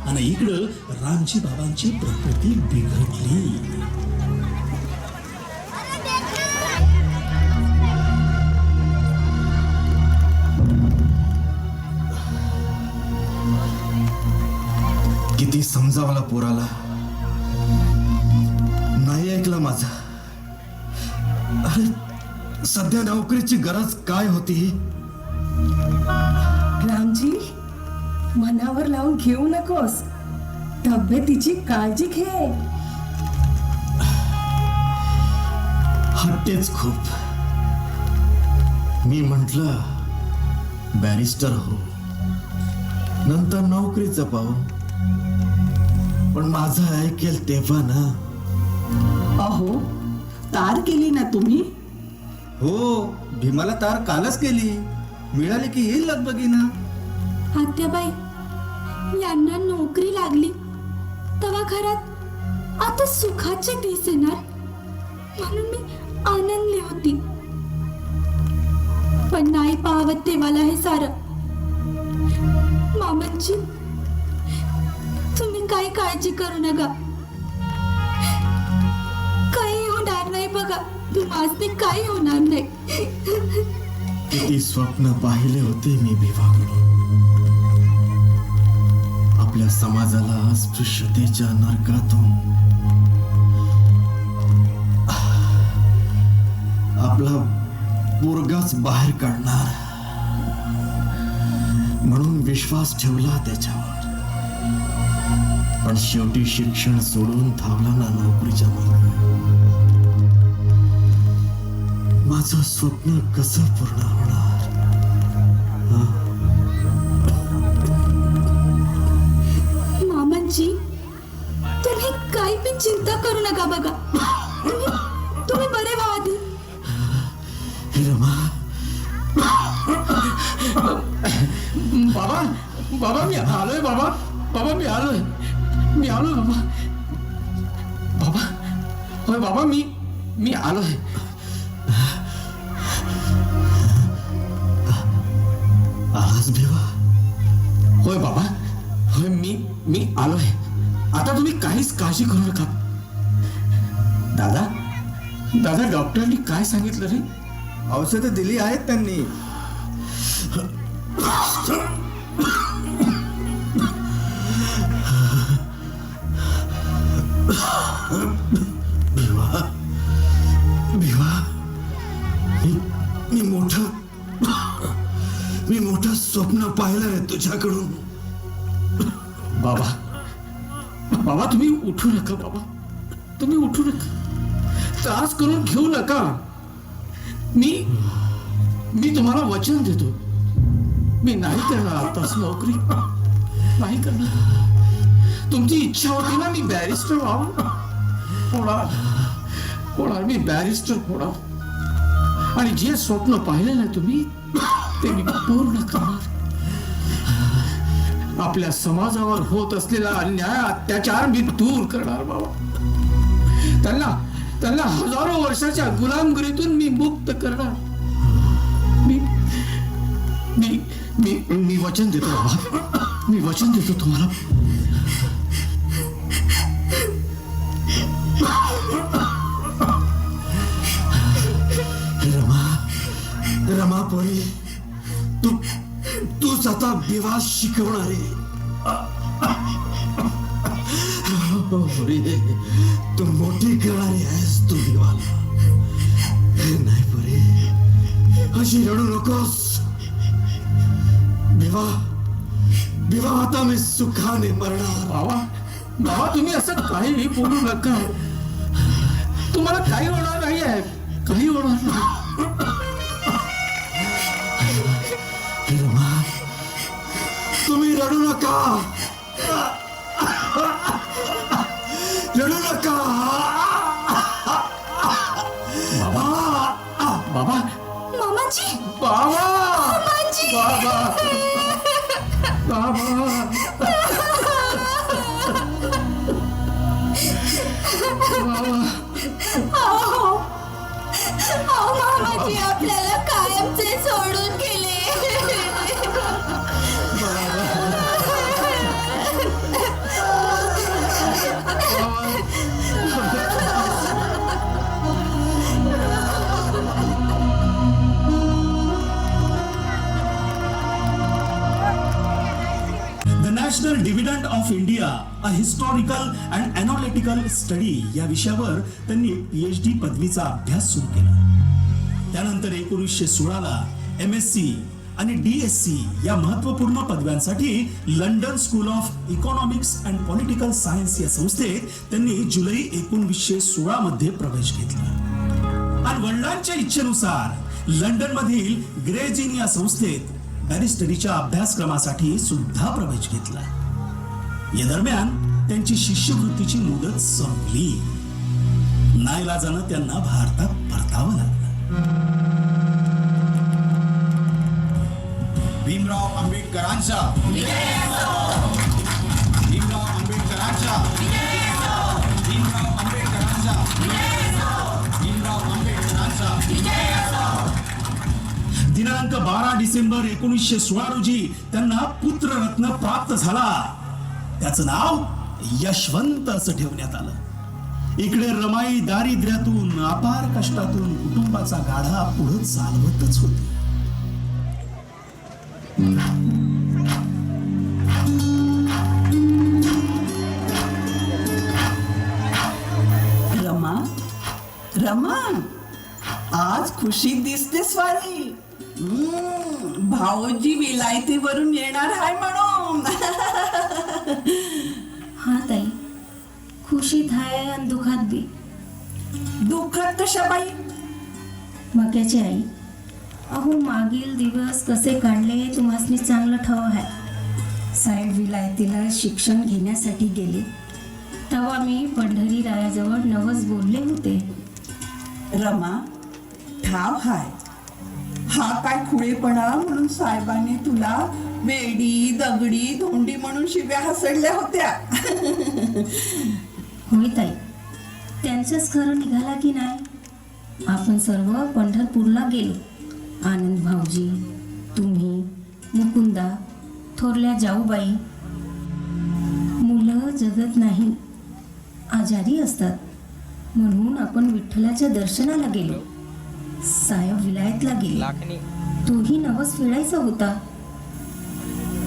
आणि इकडं रामजी बाबांची प्रकृती बिघडली. किती समजावला पोराला, नाही ऐकला माझा. अरे, सध्या नोकरीची गरज काय होती? रामजी, मनावर लावून घेऊ नकोस. तब्येतीची काळजी घे. हट्टेच खूप. मी म्हंटल बॅरिस्टर हो, नंतर नोकरीचं पाहू. पण माझं ऐकेल तेव्हा ना. अहो, तार केली ना तुम्ही? हो, भीमाला तार कालच केली. मिळाली की येईल लगबगीनं. आत्याबाई, यांना नोकरी लागली तेव्हा घरात आता सुखाचे दिस येणार म्हणून मी आनंदली होती. पण नाही पाहवत तेव्हाला हे सारं. मामांची, तुम्ही काही काळजी करू नका. काही होणार नाही बघा. तुम्हाला काही होणार नाही. किती स्वप्न पाहिले होते मी भीमाकडे. आपल्या समाजाला अस्पृश्यतेच्या नरकातून आपला पोरगाच बाहेर काढणार म्हणून विश्वास ठेवला त्याच्यावर. पण शेवटी शिक्षण सोडून धावला ना नोकरीच्या मागे. माझं स्वप्न कसं पूर्ण होणार? मामांची, तुम्ही काही पण चिंता करू नका बघा. तुम्ही बरे व्हा आधी. रमा, बाबा बाबा मी आलोय. बाबा बाबा मी आलोय. मी आलोय बाबा. बाबा होय बाबा, मी आलोय. आलास भिवा? होय बाबा, होय मी आलोय. आता तुम्ही काहीच काळजी करू नका. दादा दादा, डॉक्टरांनी काय सांगितलं रे? औषधं दिली आहेत त्यांनी. भिवा, मी मोठं स्वप्न पाहिलं रे तुझ्याकडून. बाबा तुम्ही उठू नका. बाबा तुम्ही उठू नका. त्रास करून घेऊ नका. मी तुम्हाला वचन देतो, मी नाही करणार आताच नोकरी. नाही करणार. तुमची इच्छा होती ना मी बॅरिस्टर व्हावं. होणार मी बॅरिस्टर होणार. आणि जे स्वप्न पाहिलं ना तुम्ही ते मी पूर्ण करणार. आपल्या समाजावर होत असलेला अन्याय अत्याचार मी दूर करणार बाबा. त्यांना हजारो वर्षाच्या गुलामगिरीतून मी मुक्त करणार. मी वचन देतो बाबा. मी वचन देतो तुम्हाला. रमा पोरी, तूच आता विवाह शिकवणार आहे. तू मोठी करणारी आहेस तू विवाहाला. नाही पोरी, अशी रडू नकोस. विवाह आता मी सुखाने मरणार. बाबा तुम्ही असं काही बोलू नका. तुम्हाला काही होणार नाही आहे. काही होणार नाही. तुम्ही रडू नका. रडू नका. बाबा मामाजी, बाबा मामाजी. अहो मामाजी आपल्याला कायमचे सोडून गेले. The national dividend of India, a historical and analytical study या विषयावर त्यांनी PhD पदवीचा अभ्यास सुरू केला. त्यानंतर 1916ला MSc आणि DSc या महत्वपूर्ण पदव्यांसाठी London school of economics and political science या संस्थेत त्यांनी जुलै 1916 मध्ये प्रवेश घेतला. आणि वडिलांच्या इच्छेनुसार लंडन मधील ग्रेज इन या संस्थेत बॅरिस्टरीच्या अभ्यासक्रमासाठी सुद्धा प्रवेश घेतला. या दरम्यान त्यांची शिष्यवृत्तीची मुदत संपली. नाईलाजानं त्यांना भारतात परतावं लागलं. भीमराव आंबेडकरांचा, भीमराव आंबेडकरांचा, भीमराव आंबेडकरांचा, भीमराव आंबेडकरांचा. दिनांक 12 डिसेंबर 1916 रोजी त्यांना पुत्ररत्न प्राप्त झाला. त्याचं नाव यशवंत असं ठेवण्यात आलं. इकडे रमाई दारिद्र्यातून, अपार कष्टातून कुटुंबाचा गाढा पुढे चालवतच होती. रमा, आज खुशी दिसते स्वारी. भाऊजी विलायतीवरून येणार आहे म्हणून. हा ताई, खुशीत आहे आणि दुखात बी. दुःखात कशा बाई? मक्याची आई, अहो मागील दिवस कसे काढले तुम्हासनी चांगलं ठाव आहे. साहेब विलायतीला शिक्षण घेण्यासाठी गेले तेव्हा मी पंढरी रायाजवळ नवस बोलले होते. रमा, ठाव हाय, हा काय खुळेपणा म्हणून साहेबांनी तुला वेडी, दगडी, धोंडी म्हणून शिव्या हसडल्या होत्या. होय ताई, त्यांचंच खरं निघाला की नाही. आपण सर्व पंढरपूरला गेलो. आनंद भाऊजी, तुम्ही, मुकुंदा, थोरल्या जाऊबाई, मुलं जगत नाही, आजारी असतात. म्हणून आपण विठ्ठलाच्या दर्शनाला गेलो. साहेब विलायतला गेले. लाखनी तोही नवस फेडायचा होता.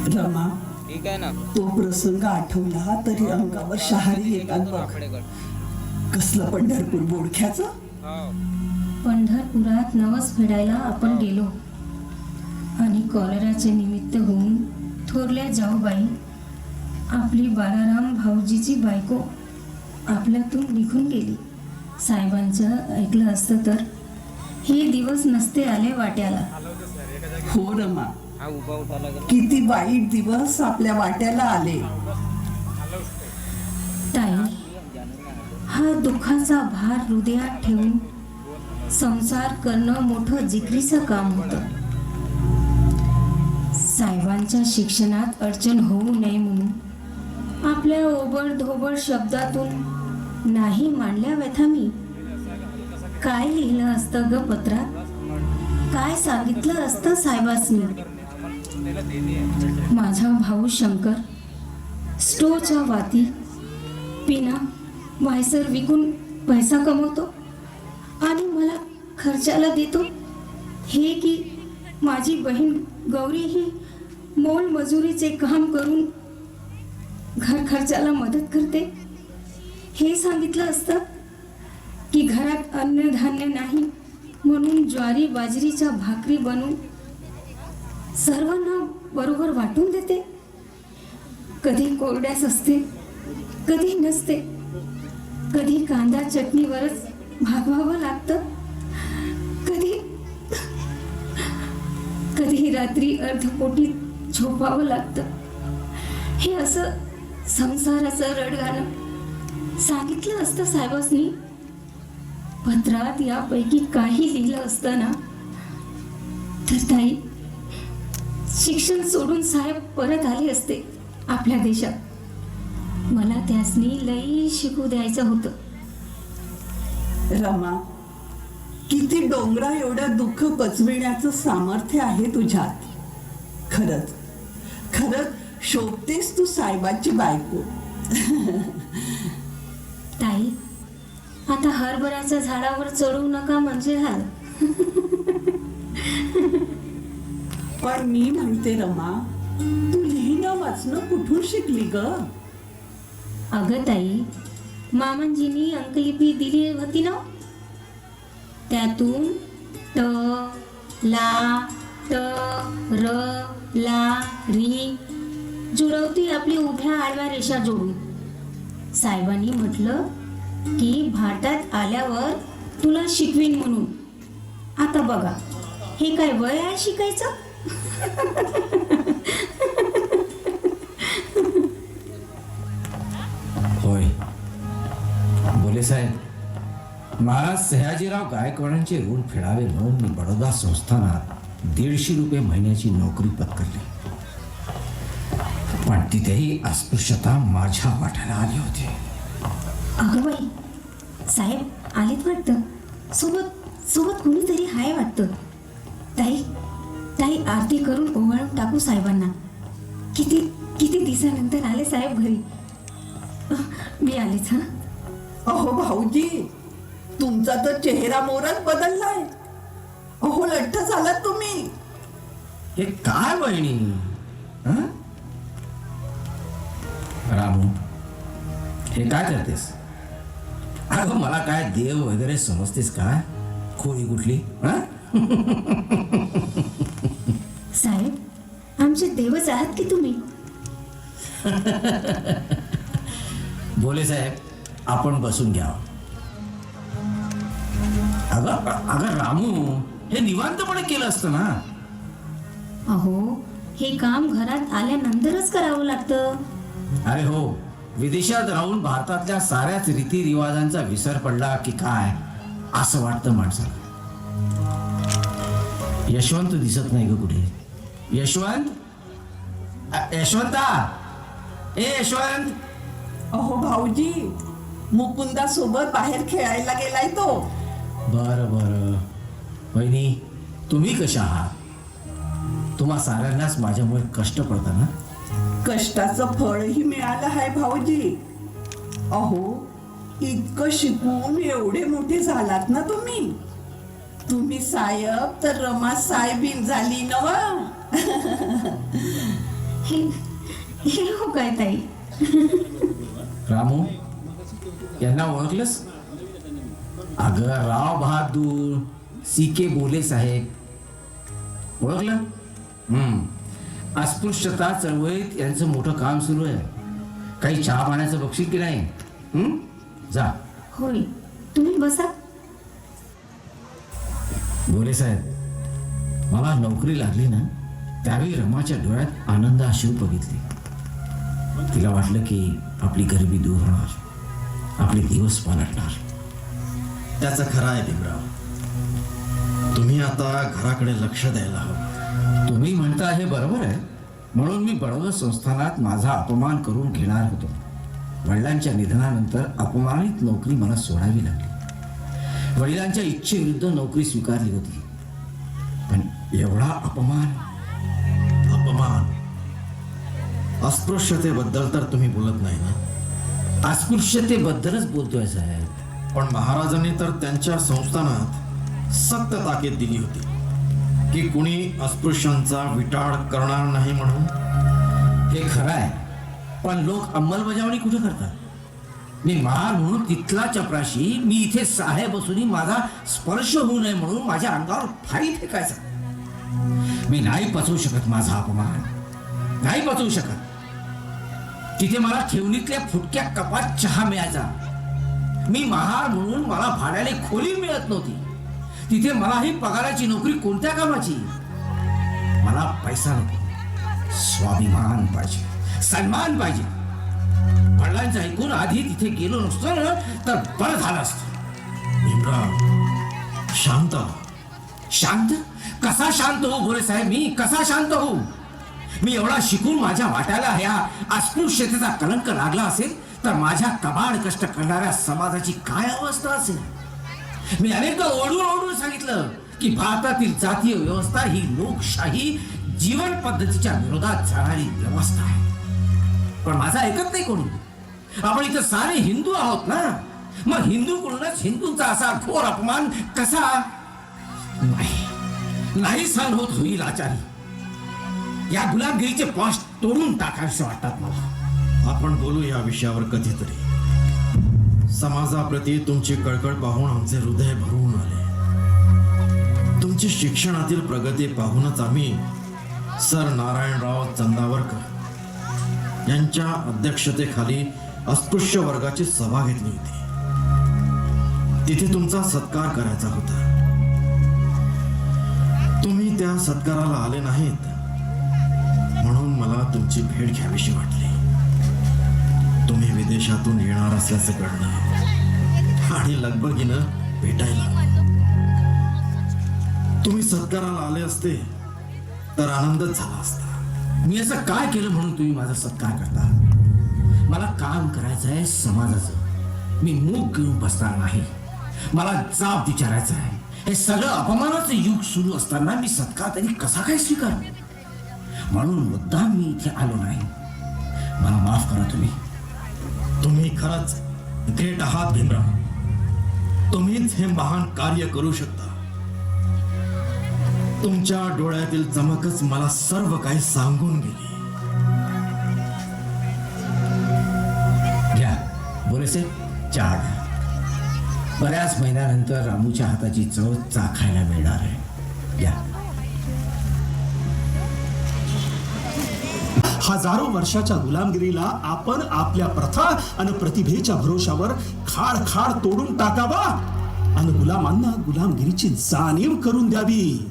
रमा, ठीक आहे ना. तो प्रसंग आठवला तरी अंगावर शहारी येतात बघ. कडेकड कसलं पंढरपूर बोडख्याचं. हो पंढरपुरात नवस फेडायला आपण गेलो आणि कॉलराचे निमित्त होऊन थोरल्या जाऊबाई, आपली बाळाराम भाऊजीची बायको, आपल्यातून निघून गेली. साहेबांचं ऐकलं असतं तर हे दिवस नसते आले वाट्याला. हो रमा, हा उभा उठा लागेल. किती वाईट दिवस आपल्या वाट्याला आले. ताई, हा दुःखाचा भार हृदयात ठेवून संसार करणं मोठं जिकरीचं काम होतं. साहेबांच्या शिक्षणात अडचण होऊ नये म्हणून आपल्या ओबड-धोबड शब्दातून नाही मांडल्या व्यथा मी. काय लिहिलं असतं ग पत्रात, काय सांगितलं असतं साहेबांनी. माझा भाऊ शंकर स्टोच्या वाती पिना वायसर विकून पैसा कमवतो आणि मला खर्चाला देतो. हे की माझी बहीण गौरी ही मोलमजुरीचे काम करून घर खर्चाला मदत करते. हे सांगितलं असतं की घरात अन्नधान्य नाही म्हणून ज्वारी बाजरीच्या भाकरी बनवून सर्वांना बरोबर वाटून देते. कधी कोरड्यास असते, कधी नसते, कधी कांदा चटणीवरच भागवावं लागतं, कधी रात्री अर्धपोटी झोपावं लागतं. हे असं संसाराचं रडगाणं सांगितलं असतं साहेबांनी. पत्रात यापैकी काही लिहिलं असतं ना तर ताई, शिक्षण सोडून साहेब परत आले असते आपल्या देशात. मला त्यासनी लई शिकू द्यायचं होतं. रमा, किती डोंगरा एवढं दुःख पचविण्याचं सामर्थ्य आहे तुझ्यात. खरंच खरंच शोभतेस तू साहेबाची बायको. ताई, आता हरभऱ्याच्या झाडावर चढू नका म्हणजे झालं. पण मी म्हणते रमा, तू लिहिणं वाचणं कुठून शिकली ग. अगं ताई, मामांजींनी अंकलिपी दिली होती ना, त्यातून त ला त र ला री जुळवती आपली उभ्या आडव्या रेषा जोडून. साहेबांनी म्हटलं की भारतात आल्यावर तुला शिकवीन म्हणून. आता बघा, हे काय वय आहे शिकायचं. होय बोले साहेब, महाराज सयाजीराव गायकवाडांचे ऋण फेडावे म्हणून मी बडोदा संस्थानात 150 रुपये महिन्याची नोकरी पत्करली. पण तिथेही अस्पृश्यता माझ्या वाट्याला आली होती. अगं बाई, साहेब आलेत वाटतं. सोबत सोबत कोणीतरी हाय वाटतं. ताई ताई, आरती करून ओवाळून टाकू साहेबांना. किती किती दिवसानंतर आले साहेब घरी. मी आलेच. हा, अहो भाऊजी, तुमचा तर चेहरा मोरच बदललाय. अहो लठ्ठ झालात तुम्ही. हे काय बहिणी, हं? रामू, हे काय करतेस? अगं मला काय देव वगैरे समजतेस काय? खोळी कुठली? हं? साहेब, आमचे देवच आहात की तुम्ही. बोले साहेब, आपण बसून घ्या. अगं अगं रामू, हे निवांतपणे केलं असतं ना. अहो, हे काम घरात आल्यानंतरच करावं लागतं. अरे हो, विदेशात राहून भारतातल्या साऱ्याच रीतिरिवाजांचा विसर पडला की काय असं वाटतं माणसाला. यशवंत दिसत नाही ग कुठे. यशवंत, यशवंता, ए यशवंत. अहो भाऊजी, मुकुंदा सोबत बाहेर खेळायला गेलाय तो. बरं बरं. वहिनी, तुम्ही कशा आहात? तुम्हा साऱ्यांनाच माझ्यामुळे कष्ट पडतं ना. कष्टाचं फळही मिळालं आहे भाऊजी. अहो इतकं शिकून एवढे मोठे झालात ना तुम्ही साहेब तर रमा साहेबीन झाली नवा. हे हो काय ताई? रामू यांना ओळखलंस? अगं राव बहादूर सीके बोले साहेब, ओळखलं? अस्पृश्यता चळवळीत यांचं मोठं काम सुरू आहे. काही चहा पाण्याचं बक्षीस की नाही? जा. होय, तुम्ही बसा. बोले साहेब, मला नोकरी लागली ना त्यावेळी रमाच्या डोळ्यात आनंद अश्रू बघितले. तिला वाटलं की आपली गरिबी दूर होणार, आपले दिवस पालटणार. त्याचं खरं आहे भीमराव. तुम्ही आता घराकडे लक्ष द्यायला हवं. तुम्ही म्हणता हे बरोबर आहे, म्हणून मी बडोदा संस्थानात माझा अपमान करून घेणार होतो. वडिलांच्या निधनानंतर अपमानित नोकरी मला सोडावी लागली. वडिलांच्या इच्छेविरुद्ध नोकरी स्वीकारली होती, पण एवढा अपमान. अस्पृश्यतेबद्दल तर तुम्ही बोलत नाही ना? अस्पृश्यतेबद्दलच बोलतोय साहेब. पण महाराजांनी तर त्यांच्या संस्थानात सक्त ताकीद दिली होती की कुणी अस्पृश्यांचा विटाळ करणार नाही म्हणून. हे खरं आहे, पण लोक अंमलबजावणी कुठे करतात? मी महार म्हणून तिथला चपराशी मी इथे साहेब असूनही माझा स्पर्श होऊ नये म्हणून माझ्या अंगावर फाई फेकायचा. मी नाही पचवू शकत माझा अपमान, नाही पचवू शकत. तिथे मला ठेवणीतल्या फुटक्या कपात चहा मिळायचा. मी महार म्हणून मला भाड्याने खोली मिळत नव्हती. तिथे मला ही पगाराची नोकरी कोणत्या कामाची? मला पैसा नको, स्वाभिमान पाहिजे, सन्मान पाहिजे. वडिलांचं ऐकून आधी तिथे गेलो नसतो ना तर बरं झालं असतं. भीमराव, शांत. शांत? कसा शांत हो भोले साहेब? मी कसा शांत हो? मी एवढा शिकून माझ्या वाट्याला ह्या अस्पृश्यतेचा कलंक लागला असेल तर माझ्या कबाड कष्ट करणाऱ्या समाजाची काय अवस्था असेल? मी अनेकदा ओढून सांगितलं की भारतातील जातीय व्यवस्था ही लोकशाही जीवन पद्धतीच्या विरोधात जाणारी व्यवस्था आहे, पण माझा ऐकत नाही कोणी. आपण इथं सारे हिंदू आहोत ना, मग हिंदूकडूनच हिंदूंचा असा घोर अपमान कसा? नाही सहन होत होईल आचारी. या गुलामगिरीचे पाश तोडून टाकायचे वाटतात मला. आपण बोलू या विषयावर कधीतरी. समाजाप्रती तुमची कळकळ पाहून आमचे हृदय भरून आले. तुमची शिक्षणातील प्रगती पाहूनच आम्ही सर नारायणराव चंदावरकर यांच्या अध्यक्षतेखाली अस्पृश्य वर्गाची सभा घेतली होती. तिथे तुमचा सत्कार करायचा होता. तुम्ही त्या सत्काराला आले नाहीत, म्हणून मला तुमची भेट घ्यावीशी वाटली. तुम्ही विदेशातून येणार असल्याचं कळलं आणि लगबगीनं भेटायला. तुम्ही सत्काराला आले असते तर आनंदच झाला असता. मी असं काय केलं म्हणून तुम्ही माझा सत्कार करता? मला काम करायचं आहे समाजाचं. मी मूग घेऊन बसणार नाही. मला जाब विचारायचा आहे. हे सगळं अपमानाचं युग सुरू असताना मी सत्कार तरी कसा काय स्वीकार? म्हणून मुद्दाम मी इथे आलो नाही. मला माफ करा तुम्ही. तुम्ही खरंच ग्रेट आहात भीमराव. तुम्हीच हे महान कार्य करू शकता. तुमच्या डोळ्यातील चमकच मला सर्व काही सांगून गेली. घ्या बोलेसे चहा घ्या. बऱ्याच महिन्यानंतर रामूच्या हाताची चव चाखायला मिळणार आहे. घ्या. हजारो वर्षाच्या गुलामगिरीला आपण आपल्या प्रथा आणि प्रतिभेच्या भरोशावर खाड खाड तोडून टाकावा आणि गुलामांना गुलामगिरीची जाणीव करून द्यावी,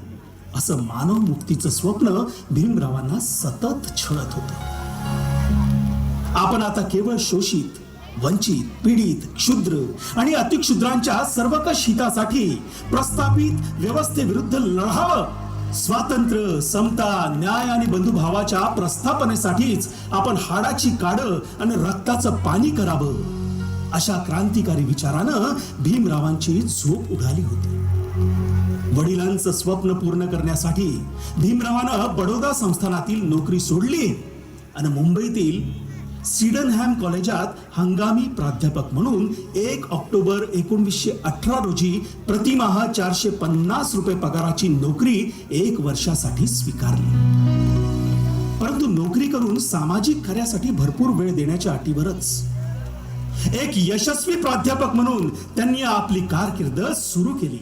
असं मानव मुक्तीचं स्वप्न भीमरावांना सतत छळत होतं. आपण आता केवळ शोषित, वंचित, पीडित, क्षुद्र आणि अतिक्षुद्रांच्या सर्वकष हितासाठी प्रस्थापित व्यवस्थेविरुद्ध लढावं. स्वातंत्र्य, समता, न्याय आणि बंधुभावाच्या प्रस्थापनेसाठीच आपण हाडाची काडं आणि रक्ताचं पाणी करावं, अशा क्रांतिकारी विचारानं भीमरावांची झोप उडाली होती. वडिलांचं स्वप्न पूर्ण करण्यासाठी भीमरावानं बडोदा संस्थानातील नोकरी सोडली आणि मुंबईतील सिडनहॅम कॉलेजात हंगामी प्राध्यापक म्हणून 1 ऑक्टोबर 1918 रोजी प्रतिमाह 450 रुपये पगाराची नोकरी 1 वर्षासाठी स्वीकारली. परंतु नोकरी करून सामाजिक कार्यासाठी भरपूर वेळ देण्याच्या अटीवरच एक यशस्वी प्राध्यापक म्हणून त्यांनी आपली कारकीर्द सुरू केली.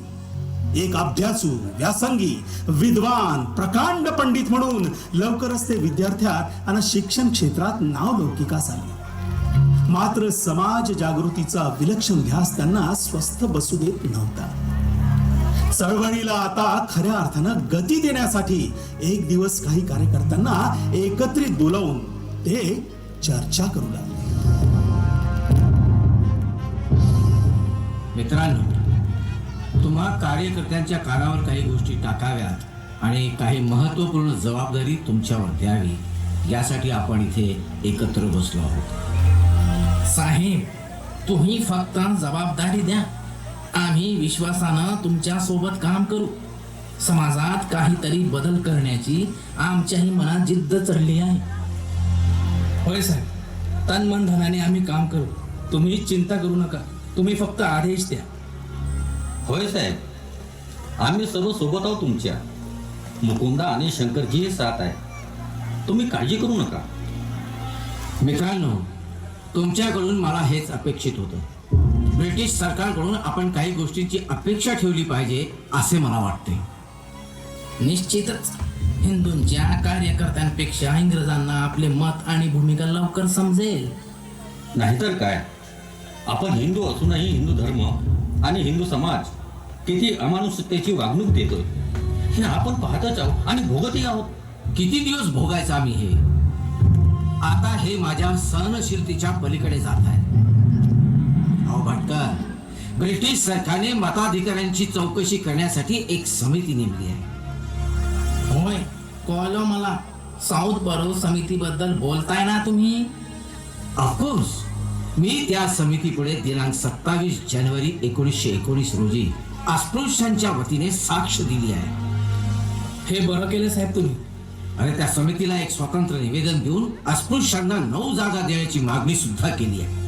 एक अभ्यासू, व्यासंगी, विद्वान, प्रकांड पंडित म्हणून लवकरच ते विद्यार्थ्यात आणि शिक्षण क्षेत्रात नावलौकिकास आले. मात्र समाज जागृतीचा विलक्षण ध्यास त्यांना स्वस्थ बसू देत नव्हता. चळवळीला आता खऱ्या अर्थानं गती देण्यासाठी एक दिवस काही कार्यकर्त्यांना एकत्रित बोलावून ते चर्चा करू लागले. मित्रांनो, तुम्हा कार्यकर्त्यांच्या कानावर काही गोष्टी टाकाव्यात आणि काही महत्त्वपूर्ण जबाबदारी तुमच्यावर द्यावी यासाठी आपण इथे एकत्र बसलो आहोत. साहेब, तुम्ही फक्त जबाबदारी द्या. आम्ही विश्वासानं तुमच्या सोबत काम करू. समाजात काहीतरी बदल करण्याची आमच्याही मनात जिद्द चढली आहे. होय साहेब, तन मन धनाने आम्ही काम करू. तुम्ही चिंता करू नका. तुम्ही फक्त आदेश द्या. होय साहेब, आम्ही सर्व सोबत आहोत तुमच्या. मुकुंदा आणि शंकरजी साथ आहे. तुम्ही काळजी करू नका. मित्रांनो, तुमच्याकडून मला हेच अपेक्षित होतं. ब्रिटिश सरकारकडून आपण काही गोष्टींची अपेक्षा ठेवली पाहिजे असे मला वाटते. निश्चितच हिंदूंच्या कार्यकर्त्यांपेक्षा इंग्रजांना आपले मत आणि भूमिका लवकर समजेल. नाहीतर काय, आपण हिंदू असूनही हिंदू धर्म आणि हिंदू समाज किती अमानुषतेची वागणूक देतोय हे आपण पाहतच आहोत आणि भोगतही आहोत. किती दिवस भोगायचं आम्ही हे? आता हे माझ्या सहनशीलतेच्या पलीकडे जात आहे. अहो भटकर, ब्रिटिश सरकारने मताधिकाऱ्यांची चौकशी करण्यासाठी एक समिती नेमली आहे. होय, कळलं मला. साऊथ बरो समितीबद्दल बोलताय ना तुम्ही? ऑफकोर्स, मी त्या समितीपुढे दिनांक 27 जानेवारी 1919 रोजी अस्पृश्यांच्या वतीने साक्ष दिली आहे. हे बरं केलं साहेब तुम्ही. आणि त्या समितीला एक स्वतंत्र निवेदन देऊन अस्पृश्यांना 9 जागा देण्याची मागणी सुद्धा केली आहे.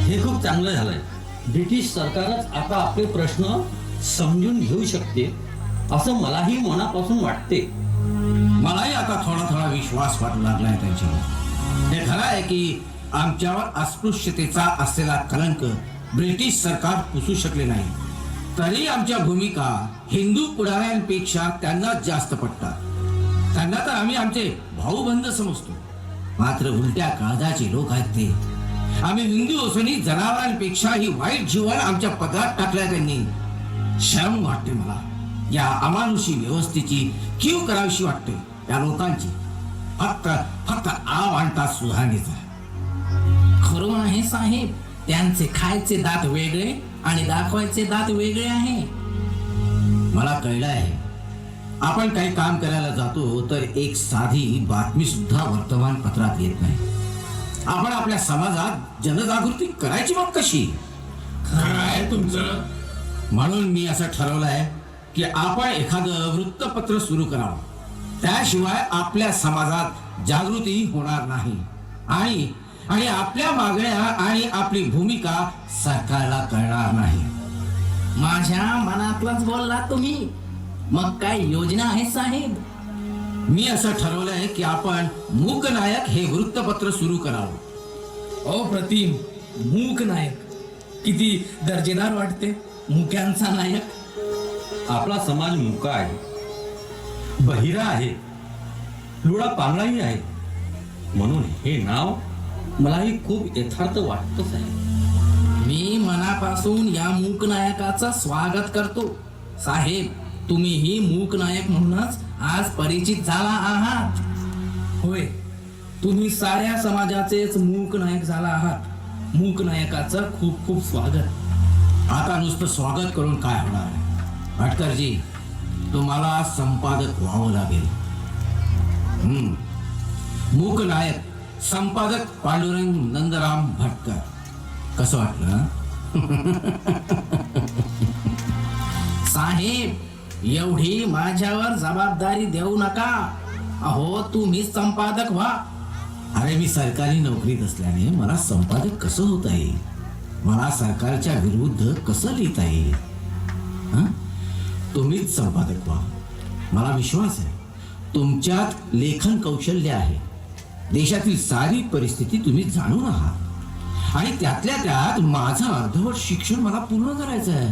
हे खूप चांगलं झालंय. ब्रिटिश सरकारच आता आपले प्रश्न समजून घेऊ शकते असं मलाही मनापासून वाटते. मलाही आता थोडा थोडा विश्वास वाटू लागलाय त्यांच्यावर. हे खरं आहे की आमच्यावर अस्पृश्यतेचा असलेला कलंक ब्रिटिश सरकार पुसू शकले नाही. तरी आमच्या भूमिका हिंदू पुढाऱ्यांपेक्षा त्यांना जास्त पटतात. त्यांना तर आम्ही आमचे भाऊबंद समजतो. मात्र उलट्या काळजाचे लोक आहेत ते. आम्ही हिंदू असूनही जनावरांपेक्षाही वाईट जीवन आमच्या पदरात टाकल्या त्यांनी. शरम वाटते मला. या अमानुषी व्यवस्थेची कीव करावीशी वाटते या लोकांची. फक्त आव आणतात सुधारणेचा. खरं आहे साहेब, त्यांचे खायचे दात वेगळे आणि दाखवायचे दात वेगळे आहे. मला कळलं आहे, आपण काही काम करायला जातो तर एक साधी बातमी सुद्धा वर्तमानपत्रात येत नाही. आपण आपल्या समाजात जनजागृती करायची मग कशी? खरं आहे तुमचं. म्हणून मी असं ठरवलं आहे की आपण एखादं वृत्तपत्र सुरू करावं. त्याशिवाय आपल्या समाजात जागृती होणार नाही आणि आपल्या मागण्या आणि आपली भूमिका सरकारला कळणार नाही. माझ्या मनातलंच बोलला तुम्ही. मग काय योजना आहे साहेब? मी असं ठरवलंय की आपण मूकनायक हे वृत्तपत्र सुरू करावं. ओ प्रतिम, मूक नायक किती दर्जेदार वाटते. मुक्यांचा नायक. आपला समाज मुका आहे, बहिरा आहे, लुळा पांगळाही आहे. म्हणून हे नाव मलाही खूप यथार्थ वाटतच आहे. मी मनापासून या मूक नायकाचं स्वागत करतो. साहेब, तुम्हीही मूक नायक म्हणूनच आज परिचित झाला आहात. होय, तुम्ही साऱ्या समाजाचेच मूक नायक झाला आहात. मूक नायकाचं खूप खूप स्वागत. आता नुसतं स्वागत करून काय होणार आहे? भटकरजी, तुम्हाला संपादक व्हावं लागेल. मूक नायक संपादक पांडुरंग नंदराम भटकर. कसं वाटलं? साहेब, एवढी माझ्यावर जबाबदारी देऊ नका. अहो, तुम्ही संपादक व्हा. अरे मी सरकारी नोकरीत असल्याने मला संपादक कसं होता येईल, मला सरकारच्या विरुद्ध कसं लिहिता येईल? हं? तुम्हीच संपादक व्हा. मला विश्वास आहे तुमच्यात लेखन कौशल्य आहे. देशातील सारी परिस्थिती तुम्ही जाणून आहात आणि त्यातल्या त्यात माझं अर्धवट शिक्षण मला पूर्ण करायचं आहे.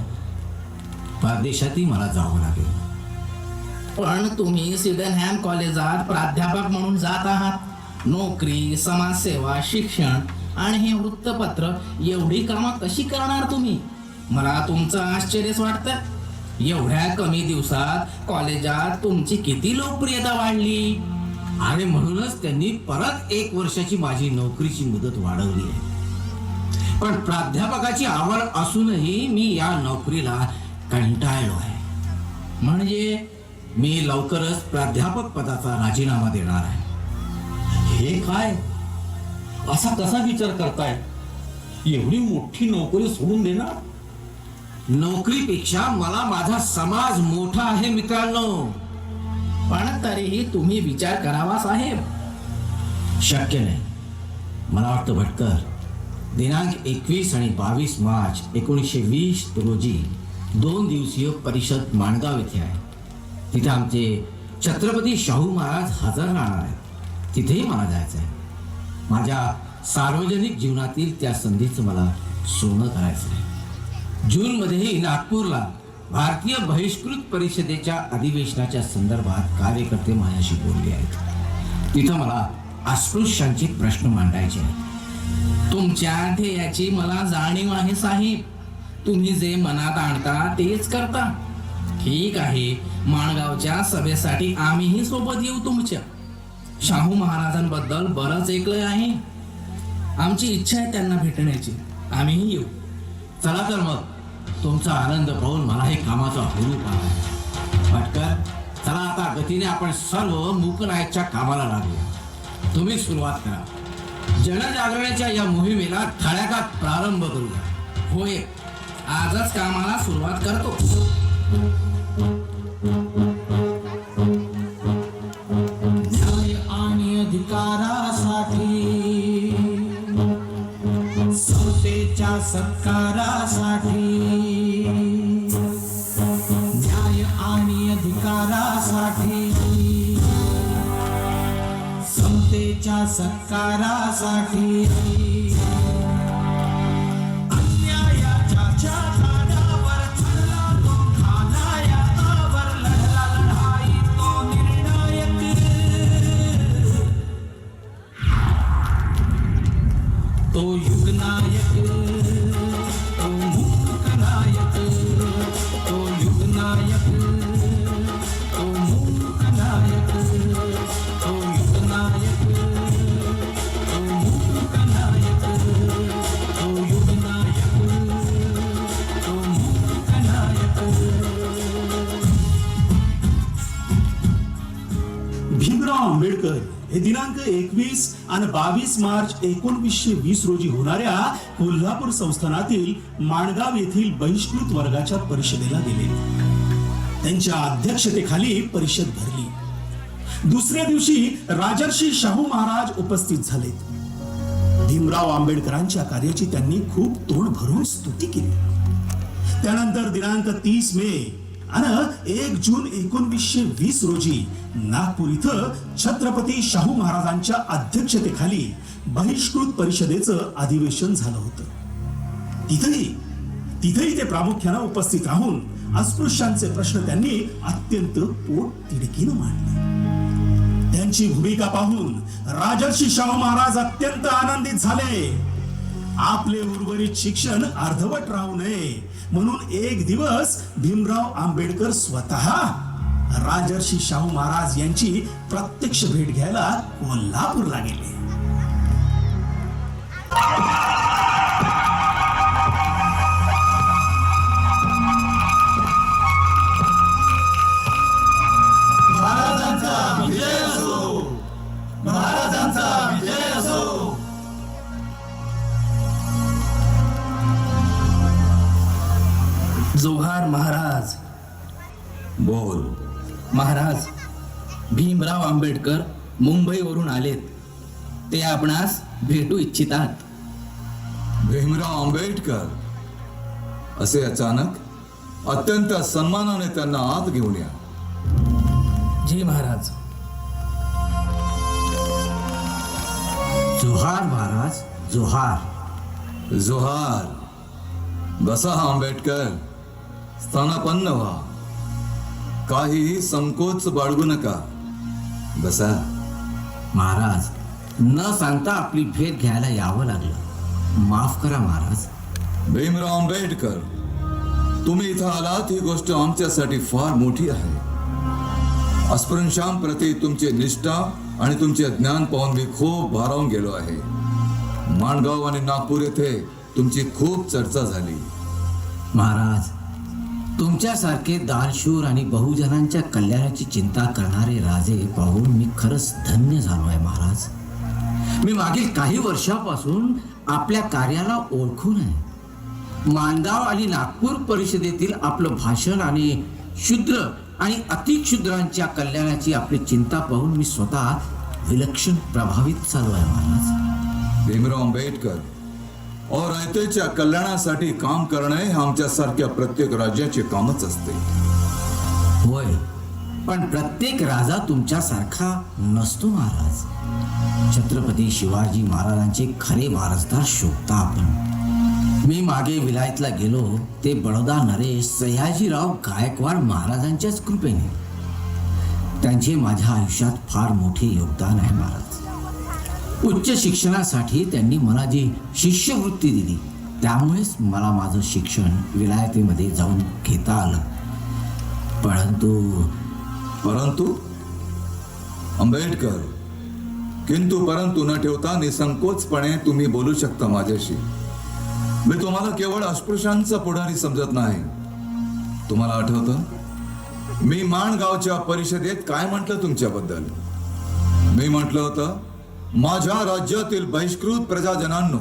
परदेशातही मला जावं लागेल. पण तुम्ही सिडनहॅम कॉलेजात प्राध्यापक म्हणून जात आहात. नोकरी, समाजसेवा, शिक्षण आणि हे वृत्तपत्र एवढी कामं कशी करणार तुम्ही? मला तुमचं आश्चर्यच वाटतं. एवढ्या कमी दिवसात कॉलेजात तुमची किती लोकप्रियता वाढली. आणि म्हणूनच त्यांनी परत 1 वर्षाची माझी नोकरीची मुदत वाढवली आहे. पण प्राध्यापकाची आवड असूनही मी या नोकरीला कंटाळलो आहे. म्हणजे मी लवकरच प्राध्यापक पदाचा राजीनामा देणार आहे. हे काय, असा कसा विचार करताय? एवढी मोठी नोकरी सोडून देणार? नोकरीपेक्षा मला माझा समाज मोठा आहे मित्रांनो. पण तरीही तुम्ही विचार करावा साहेब. शक्य नाही. मला वाटतं भटकर, दिनांक 21 आणि 22 मार्च 1920 रोजी 2 दिवसीय परिषद माणगाव येथे आहे. तिथे आमचे छत्रपती शाहू महाराज हजर राहणार आहेत. तिथेही मला जायचं आहे. माझ्या सार्वजनिक जीवनातील त्या संधीचं मला सोनं करायचं आहे. जूनमध्येही नागपूरला भारतीय बहिष्कृत परिषदेच्या अधिवेशनाच्या संदर्भात कार्यकर्ते माझ्याशी बोलले आहेत. तिथं मला अस्पृश्यांचे प्रश्न मांडायचे आहेत. तुमच्या ध्येयाची मला जाणीव आहे साहेब. तुम्ही जे मनात आणता तेच करता. ठीक आहे, माणगावच्या सभेसाठी आम्हीही सोबत येऊ तुमच्या. शाहू महाराजांबद्दल बरंच ऐकलंय आहे. आमची इच्छा आहे त्यांना भेटण्याची. आम्हीही येऊ. चला तर मग, तुमचा आनंद पाहून मला हे कामाचा हुरूप आला. भटकर, चला आता गतीने आपण सर्व मूकनायकच्या कामाला लागूया. तुम्ही सुरुवात करा. जनजागरणाच्या या मोहिमेला धडाक्यात प्रारंभ करूया. होय, आजच कामाला सुरुवात करतो. न्याय आणि अधिकारासाठी, समतेच्या सत्कारासाठी, न्याय आणि अधिकारासाठी, समतेच्या सत्कारासाठी, अन्यायाच्या छाताडावर चढला तो खानायावर, लढला लढाई तो निर्णायक. तो युगनायक, तो मूकनायक, तो युगनायक, तो मूकनायक, तो युगनायक, तो मूकनायक, तो युगनायक, तो मूकनायक. भीमराव आंबेडकर हे दिनांक 21 आणि 22 मार्च 1920 रोजी होणाऱ्या कोल्हापूर संस्थानातील माणगाव येथील बहिष्कृत वर्गाच्या परिषदेला गेले. त्यांच्या अध्यक्षतेखाली परिषद भरली. दुसऱ्या दिवशी राजर्षी शाहू महाराज उपस्थित झालेत. भीमराव आंबेडकरांच्या कार्याची त्यांनी खूप तोंड भरून स्तुती केली. त्यानंतर दिनांक 30 मे आणि 1 जून 1920 रोजी नागपूर इथं छत्रपती शाहू महाराजांच्या अध्यक्षतेखाली बहिष्कृत परिषदेचं अधिवेशन झालं होतं. तिथेही ते प्रामुख्यानं उपस्थित राहून अस्पृश्यांचे प्रश्न त्यांनी अत्यंत पोट तिडकीनं मांडले. त्यांची भूमिका पाहून राजर्षी शाहू महाराज अत्यंत आनंदित झाले. आपले उर्वरित शिक्षण अर्धवट राहू नये म्हणून एक दिवस भीमराव आंबेडकर स्वतः राजर्षी शाहू महाराज यांची प्रत्यक्ष भेट घ्यायला कोल्हापूरला गेले. महाराजांचा विजय असो, महाराजांचा विजय असो. जोहार महाराज. बोल. महाराज, भीमराव आंबेडकर मुंबईवरून आलेत. ते आपणास भेटू इच्छितात. भीमराव आंबेडकर असे अचानक अत्यंत सन्मानाने त्यांना आत घेऊन या. जी महाराज. जोहार महाराज, जोहार. जोहार. बसा आंबेडकर, स्थानापन्न व्हा. काहीही संकोच बाळगू नका. बसा. महाराज, न सांगता आपली भेट घ्यायला यावं लागलं. माफ करा महाराज. भीमराव आंबेडकर, तुम्ही इथं आलात ही गोष्ट आमच्यासाठी फार मोठी आहे. अस्पृश्यांप्रती तुमची निष्ठा आणि तुमचे ज्ञान पाहून मी खूप भारावून गेलो आहे. माणगाव आणि नागपूर येथे तुमची खूप चर्चा झाली. महाराज, तुमच्यासारखे दानशूर आणि बहुजनांच्या कल्याणाची चिंता करणारे राजे पाहून मी खरंच धन्य झालो आहे महाराज. मी मागील काही वर्षापासून आपल्या कार्याला ओळखून आहे. माणगाव आणि नागपूर परिषदेतील आपलं भाषण आणि शूद्र आणि अतिक्षुद्रांच्या कल्याणाची आपली चिंता पाहून मी स्वतः विलक्षण प्रभावित झालो आहे महाराज. भीमराव आंबेडकर, और रयतेच्या कल्याणासाठी काम करणे हे आमच्यासारख्या प्रत्येक राज्याचे कामच असते. होय, पण प्रत्येक राजा तुमच्यासारखा नसतो महाराज. छत्रपती शिवाजी महाराजांचे खरे वारसदार शोधता आपण. मी मागे विलायतला गेलो ते बडोदा नरेश सयाजीराव गायकवाड महाराजांच्याच कृपेने. त्यांचे माझ्या आयुष्यात फार मोठे योगदान आहे महाराज. उच्च शिक्षणासाठी त्यांनी मला जी शिष्यवृत्ती दिली त्यामुळेच मला माझं शिक्षण विलायतेमध्ये जाऊन घेता आलं. परंतु आंबेडकर, किंतु परंतु न ठेवता निसंकोचपणे तुम्ही बोलू शकता माझ्याशी. मी तुम्हाला केवळ अस्पृश्यांचा पुढारी समजत नाही. तुम्हाला आठवतं मी माणगावच्या परिषदेत काय म्हटलं तुमच्याबद्दल? मी म्हटलं होतं, माझ्या राज्यातील बहिष्कृत प्रजाजनांनो,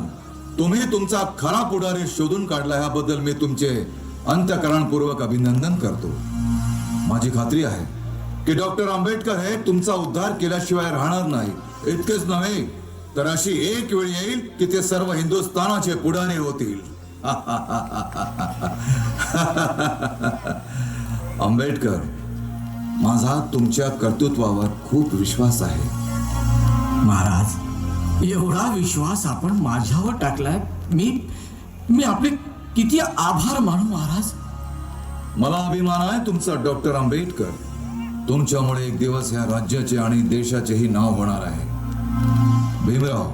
तुम्ही तुमचा खरा पुढारी शोधून काढला याबद्दल मी तुमचे अंतःकरणपूर्वक अभिनंदन करतो. माझी खात्री आहे की डॉक्टर आंबेडकर हे तुमचा उद्धार केल्याशिवाय राहणार नाही. इतकेच नव्हे तर अशी एक वेळ येईल की ते सर्व हिंदुस्थानाचे पुढारी होतील. आंबेडकर, माझा तुमच्या कर्तृत्वावर खूप विश्वास आहे. महाराज, एवढा विश्वास आपण माझ्यावर टाकलाय. मी आपले किती आभार मानू महाराज. मला अभिमान आहे तुमचा डॉक्टर आंबेडकर. तुमच्यामुळे एक दिवस ह्या राज्याचे आणि देशाचेही नाव होणार आहे. भीमराव,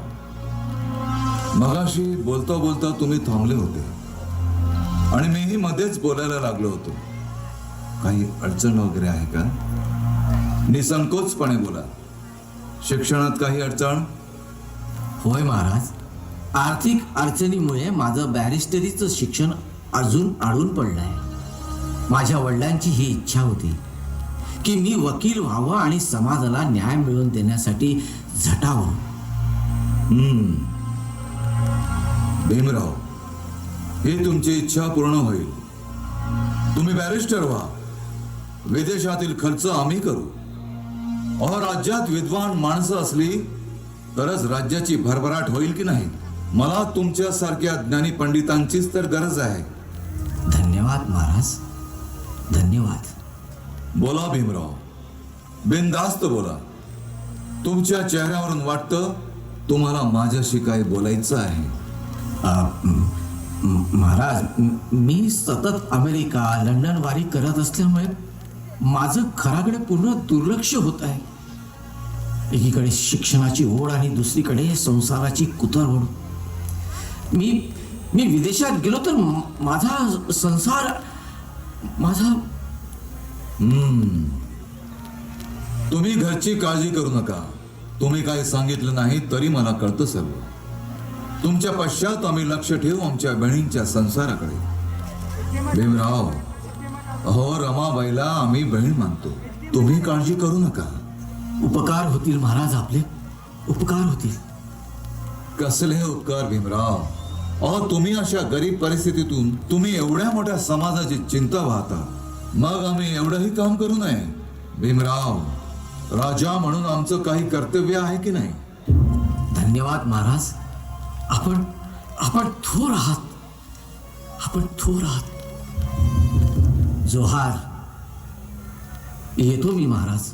मगाशी बोलता बोलता तुम्ही थांबले होते आणि मीही मध्येच बोलायला लागलो होतो. काही अडचण वगैरे आहे का? निसंकोचपणे बोला. शिक्षणात काही अडचण? होय महाराज, आर्थिक अडचणीमुळे माझं बॅरिस्टरीचं शिक्षण अजून अडून पडलंय. माझ्या वडिलांची ही इच्छा होती की मी वकील व्हावं आणि समाजाला न्याय मिळवून देण्यासाठी झटावं. भीमराव, ही तुमची इच्छा पूर्ण होईल. तुम्ही बॅरिस्टर व्हा. विदेशातील खर्च आम्ही करू. और राज्यात विद्वान माणसं असली तरच राज्याची भरभराट होईल की नाही? मला तुमच्यासारख्या ज्ञानी पंडितांचीच तर गरज आहे. धन्यवाद महाराज, धन्यवाद. बोला भीमराव, बिनधास्त बोला. तुमच्या चेहऱ्यावरून वाटतं तुम्हाला माझ्याशी काही बोलायचं आहे. महाराज, मी सतत अमेरिका लंडन वारी करत असल्यामुळे माझं घराकडे पूर्ण दुर्लक्ष होत आहे. एकीकडे शिक्षणाची ओढ आणि दुसरीकडे संसाराची कुतरहोड. मी विदेशात गेलो तर माझा संसार तुम्ही घरची काळजी करू नका. तुम्ही काही सांगितलं नाही तरी मला कळतं सर्व. तुमच्या पश्चात आम्ही लक्ष ठेवू आमच्या बहिणींच्या संसाराकडे. भीमराव, अहो रमाबाईला आम्ही बहीण मानतो. तुम्ही काळजी करू नका. उपकार होतील महाराज, आपले उपकार होतील. कसले उपकार भीमराव? अहो तुम्ही अशा गरीब परिस्थितीतून तुम्ही एवढ्या मोठ्या समाजाची चिंता वाहता, मग आम्ही एवढंही काम करू नये? भीमराव, राजा म्हणून आमचं काही कर्तव्य आहे की नाही? धन्यवाद महाराज. आपण आपण थोर आहात. आपण थोर आहात. जोहार. येतो मी महाराज.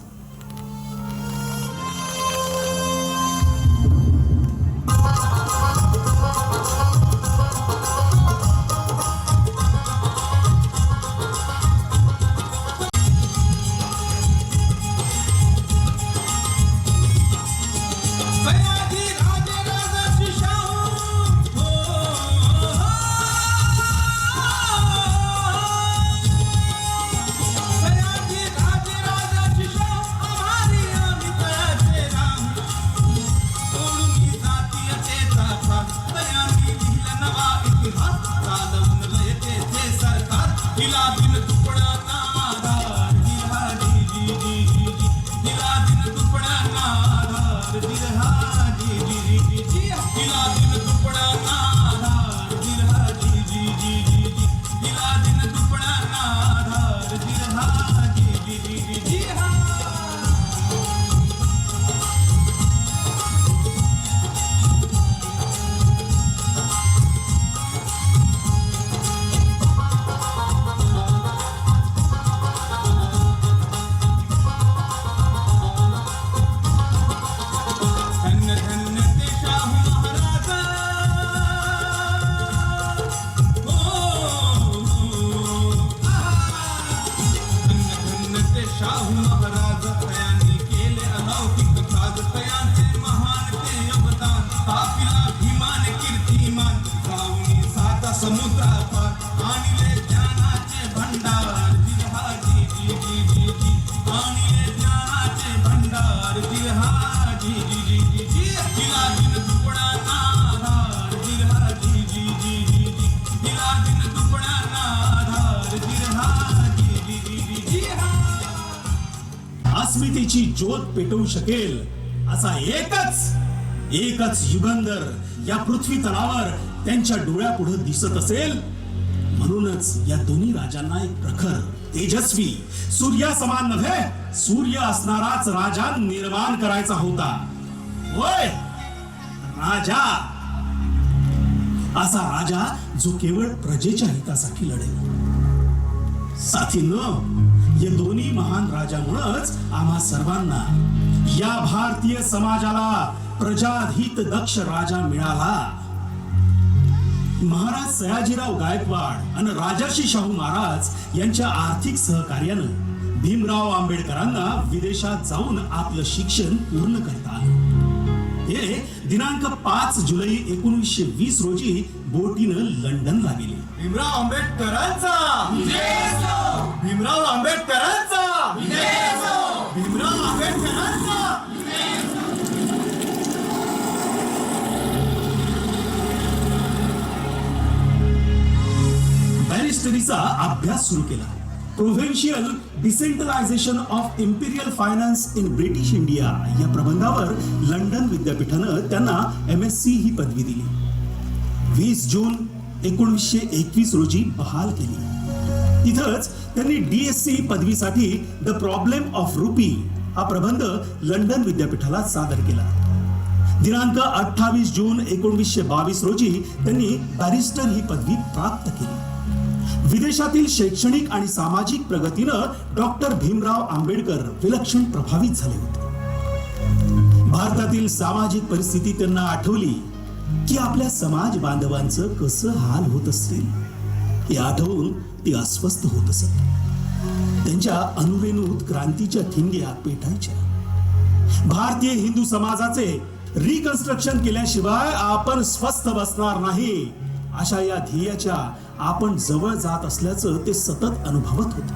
अस्मितेची ज्योत पेटवू शकेल असा एकच युगंधर या पृथ्वी तलावर त्यांच्या डोळ्यापुढे दिसत असेल. म्हणूनच या दोन्ही राजांना एक प्रखर, तेजस्वी, सूर्यासमान नव्हे सूर्य असणाराच राजा निर्माण करायचा होता. होय, राजा. असा राजा जो केवळ प्रजेच्या हितासाठी लढेल. साथींनो, या दोन्ही महान राजामुळेच आम्हा सर्वांना, या भारतीय समाजाला प्रजाहित दक्ष राजा मिळाला. महाराज सयाजीराव गायकवाड आणि राजर्षी शाहू महाराज यांच्या आर्थिक सहकार्यानं भीमराव आंबेडकरांना विदेशात जाऊन आपलं शिक्षण पूर्ण करता आलं. हे दिनांक 5 जुलै 1920 रोजी बोटीनं लंडनला गेले. भीमराव आंबेडकरांचा भीमराव आंबेडकरांचा भीमराव आंबेडकरांचा. बॅरिस्टरीचा अभ्यास सुरू केला. Provincial decentralisation of imperial finance in British India या प्रबंधावर लंडन विद्यापीठानं त्यांना MSc ही पदवी दिली. 20 जून 1921 रोजी बहाल केली. तिथंच त्यांनी DSc पदवीसाठी द प्रॉब्लेम ऑफ रुपी हा प्रबंध लंडन विद्यापीठाला सादर केला. दिनांक 28 जून 1922 रोजी त्यांनी बॅरिस्टर ही पदवी प्राप्त केली. विदेशातील शैक्षणिक आणि सामाजिक प्रगतीनं डॉक्टर भीमराव आंबेडकर विलक्षण प्रभावित झाले होते. भारतातील सामाजिक परिस्थिती त्यांना आठवली की आपल्या समाज बांधवांचं कसं हाल होत असतील हे आठवून ती अस्वस्थ होत असत. त्यांच्या अनुरेणूत क्रांतीच्या ठिणग्या पेटायच्या. भारतीय हिंदू समाजाचे रिकन्स्ट्रक्शन केल्याशिवाय आपण स्वस्थ बसणार नाही अशा या ध्येयाच्या आपण जवळ जात असल्याचं ते सतत अनुभवत होते.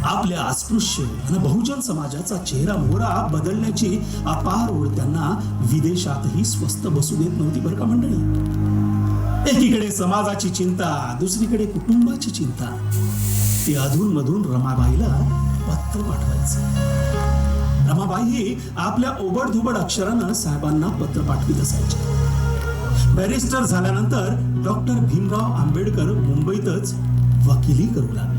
आपल्या अस्पृश्य आणि बहुजन समाजाचा चेहरा मोहरा बदलण्याची अपार ओढ त्यांना विदेशातही स्वस्थ बसू देत नव्हती बरं का मंडळी. एकीकडे समाजाची चिंता, दुसरीकडे कुटुंबाची चिंता. ते अधून मधून रमाबाईला पत्र पाठवायचे. रमाबाई ही आपल्या ओबडधोबड अक्षरानं साहेबांना पत्र पाठवित असायचे. बॅरिस्टर झाल्यानंतर डॉक्टर भीमराव आंबेडकर मुंबईतच वकिली करू लागले.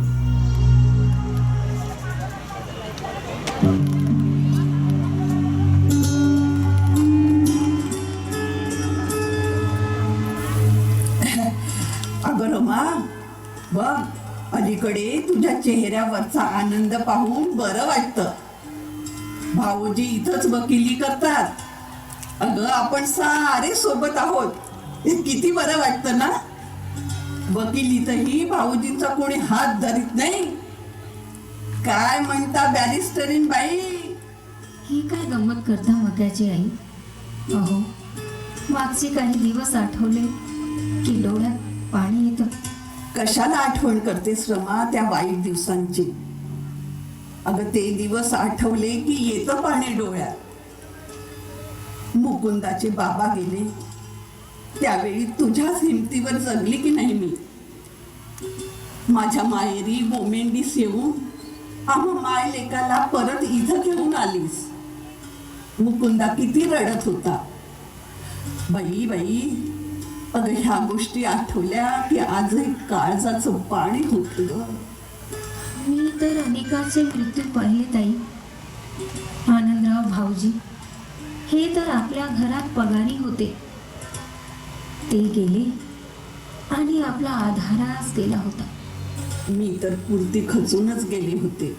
माझ्याकडे तुझ्या चेहऱ्यावरचा आनंद पाहून बरं वाटतं. भाऊजी इथंच वकिली करतात. अगं आपण सारे सोबत आहोत, हे किती बरं वाटतं ना. वकिलीतही भाऊजींचा कोणी हात धरीत नाही. काय म्हणता बॅरिस्टरीन बाई? ही काय गंमत करता मक्याची आई? अहो, मागचे काही दिवस आठवले की डोळ्यात पाणी येतं. कशाला आठवण करतेस रमा त्या वाईट दिवसांची? अगं ते दिवस आठवले की येतं पाणी डोळ्यात. मुकुंदाचे बाबा गेले त्यावेळी तुझ्याच हिमतीवर जगली की नाही मी. माझ्या माहेरी बोमेंडीस येऊन आम्हा माय लेकाला परत इथं घेऊन आलीस. मुकुंदा किती रडत होता. बाई बाई, अगं ह्या गोष्टी आठवल्या की आजही काळजाचं पाणी होतं ग. मी तर अनेकाचे मृत्यू पाहिले ताई. आनंदराव भाऊजी हे तर आपल्या घरात पगारी होते. ते गेले आणि आपला आधारच गेला होता. मी तर पुरती खचूनच गेले होते.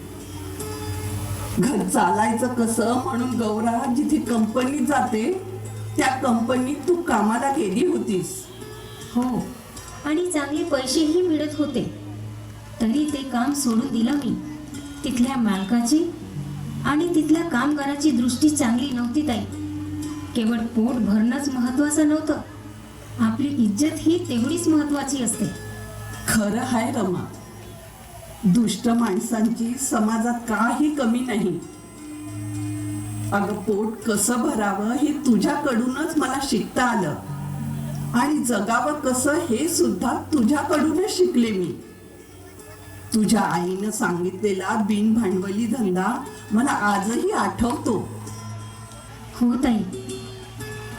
घर चालायचं कसं म्हणून गौरा जिथे कंपनीत जाते त्या कंपनीत तू कामाला गेली होतीस. हो, आणि चांगले पैसेही मिळत होते. तरी ते काम सोडून दिलं मी. तिथल्या मालकाची आणि तिथल्या कामगाराची दृष्टी चांगली नव्हती ताई. केवळ पोट भरणंच महत्वाचं नव्हतं, आपली इज्जत ही तेवढीच महत्वाची असते. खरं आहे रमा, दुष्ट माणसांची समाजात काही कमी नाही. अगं पोट कसं भरावं हे तुझ्याकडूनच मला शिकता आलं आणि जगावं कसं हे सुद्धा तुझ्याकडूनच शिकले मी. तुझ्या आईनं सांगितलेला बिनभांडवली धंदा मला आजही आठवतो. हो ताई,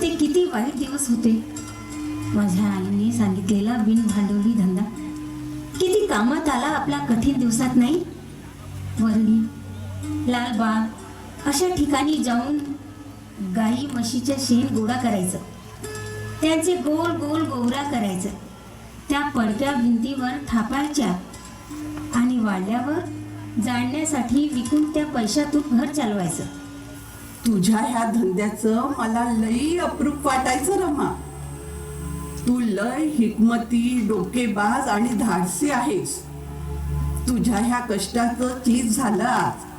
ते किती वाईट दिवस होते. माझ्या आईने सांगितलेला बिनभांडवली धंदा किती कामात आला आपल्या कठीण दिवसात नाही. वरळी, लालबाग अशा ठिकाणी जाऊन गाई म्हशीच्या शेण गोळा करायचं, त्यांचे गोल गोल गोवरा करायचं, त्या पडक्या भिंतीवर थापायच्या आणि वाढल्यावर जाळण्यासाठी विकून त्या पैशातून घर चालवायचं. तुझ्या ह्या धंद्याचं मला लई अप्रूप वाटायचं रमा. तू लय हिकमती, डोकेबाज आणि धाडसी आहेस. तुझ्या ह्या कष्टाचं चीज झालं आज.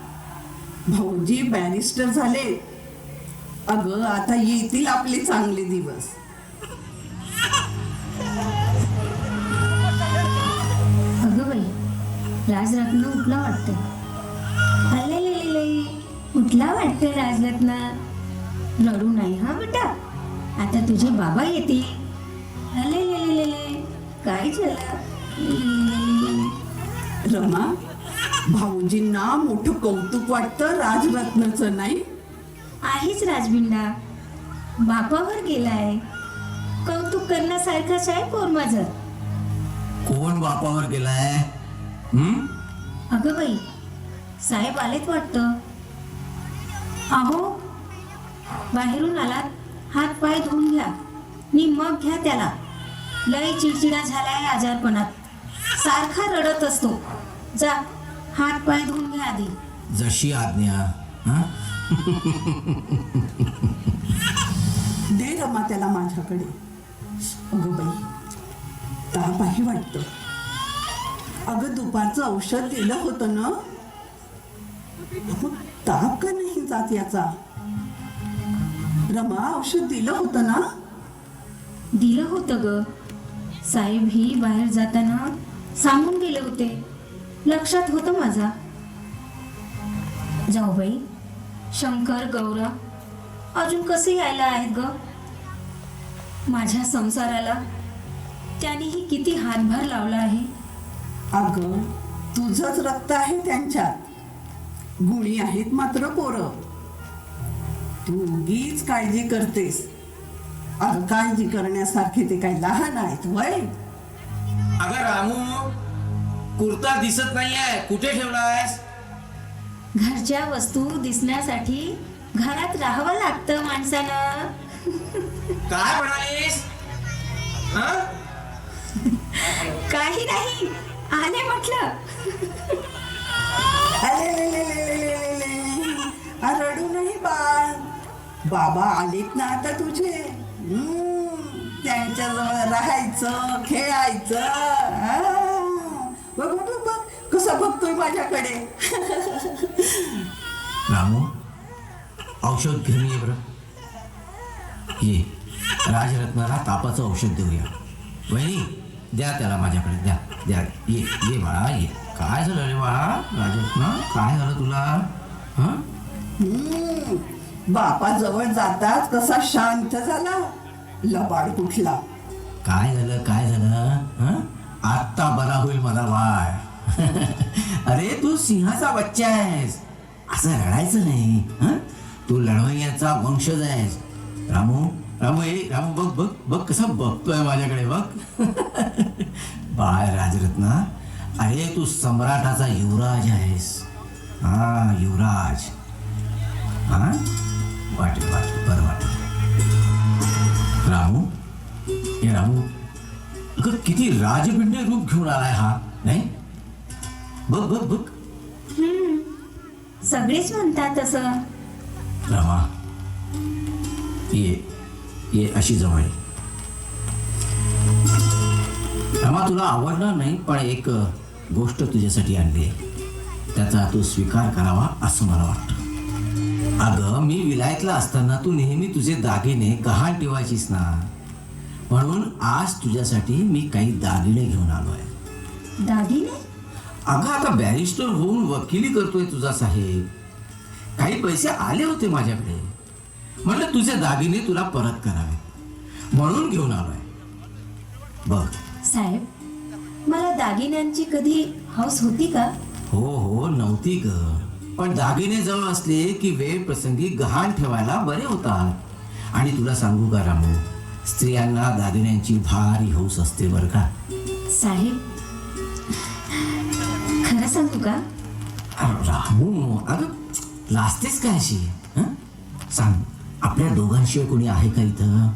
भाऊजी बॅरिस्टर झाले. अगं आता येतील आपले चांगले दिवस. अगं बाई, राजरत्न उठला वाटतं. अले उठला वाटतं राजरत्न. रडू नाही हा बेटा, आता तुझे बाबा येतील. अले काय झालं? रमा, भाऊजींना मोठं कौतुक वाटतं राजरत्नाचं नाही? आहेच राजबिंडा, बापावर गेलाय. कौतुक करण्यासारखंच आहे पोर माझं. कोण बापावर गेलाय? अगं बाई, साहेब आलेत वाटतं. अहो, बाहेरून आलात, हात पाय धुवून घ्या नि मग घ्या त्याला. लय चिडचिडा झालाय आजारपणात, सारखा रडत असतो. जा, हात पाय धुवून घ्या आधी. जशी आज्ञा. दे रमा त्याला माझ्याकडे. अगं बाई, ताप आहे वाटतं. अगं दुपारचं औषध दिलं होतं ना, मग ताप का नाही जात याचा? रमा, औषध दिलं होतं ना? दिलं होतं ग. साहेब ही बाहेर जाताना सांगून गेले होते, लक्षात होतं माझा. जाऊबाई, शंकर, गौरा अजून कसे यायला आहेत ग? माझ्या संसाराला त्यांनीही किती हातभार लावला आहे. अगं तुझंच रक्त आहे त्यांच्यात. गुणी आहेत मात्र पोरं. तू उगीच काळजी करतेस. अगं काळजी करण्यासारखे ते काय लहान आहेत वय? अगं रामू, कुर्ता दिसत नाहीये, कुठे ठेवलायस? घरच्या वस्तू दिसण्यासाठी घरात राहावं लागतं माणसानं. काय म्हणालीस? काही नाही, आले म्हटलं. रडू नाही बाळ, बाबा आलेत ना आता तुझे. त्यांच्याजवळ राहायचं, खेळायचं. बघ बघ बघ कसं बघतोय माझ्याकडे. रामू, औषध घेऊन ये बरं. ये, राजरत्नाला तापाचं औषध देऊया. वहिनी, द्या त्याला माझ्याकडे, द्या द्या. ये ये बाळा, ये. काय झालं रे बाळा? राजरत्ना, काय झालं तुला? हं? बापा जवळ जाताच कसा शांत झाला. लबाड कुठला. काय झालं, काय झालं? हं? आत्ता बरा होईल माझा बाळ. अरे तू सिंहाचा बच्चा आहेस, असं रडायचं नाही. हं? तू लढवय्याचा वंशज आहेस. रामू, रामू, रामू, बघ बघ बघ कसा बघतोय माझ्याकडे, बघ. बाळ राजरत्ना, अरे तू सम्राटाचा युवराज आहेस. हा, युवराज. हा, वाटेल वाटेल, बरं वाटेल. रामू, हे रामू, अगं किती राजबिंडे रूप घेऊन आलाय हा, नाही? बघ बघ बघ. सगळेच म्हणतात तसं. रामा, ये ये, अशी जवळ ये. रामा, तुला आवडणार नाही, पण एक गोष्ट तुझ्यासाठी आणली आहे. त्याचा तू स्वीकार करावा असं मला वाटतं. अगं, मी विलायतला असताना तू नेहमी तुझे दागिने गहाण ठेवायचीस ना, म्हणून आज तुझ्यासाठी मी काही दागिने घेऊन आलोय. दागिने? अगं, आता बॅरिस्टर होऊन वकिली करतोय तुझा साहेब. काही पैसे आले होते माझ्याकडे, म्हणलं तुझे दागिने तुला परत करावे, म्हणून घेऊन आलोय. बघ साहेब, मला दागिन्यांची कधी हौस होती का? हो हो, नव्हती ग, पण दागिने जवळ असले की वेळ प्रसंगी गहाण ठेवायला बरे होतात. आणि तुला सांगू का रामू, स्त्रियांना दागिन्यांची भारी हौस असते बरं का. साहेब, खरं सांगू का? रामू, अगं लाजतेस काय अशी? हं? सांग, आपल्या दोघांशिवाय कोणी आहे का इथं?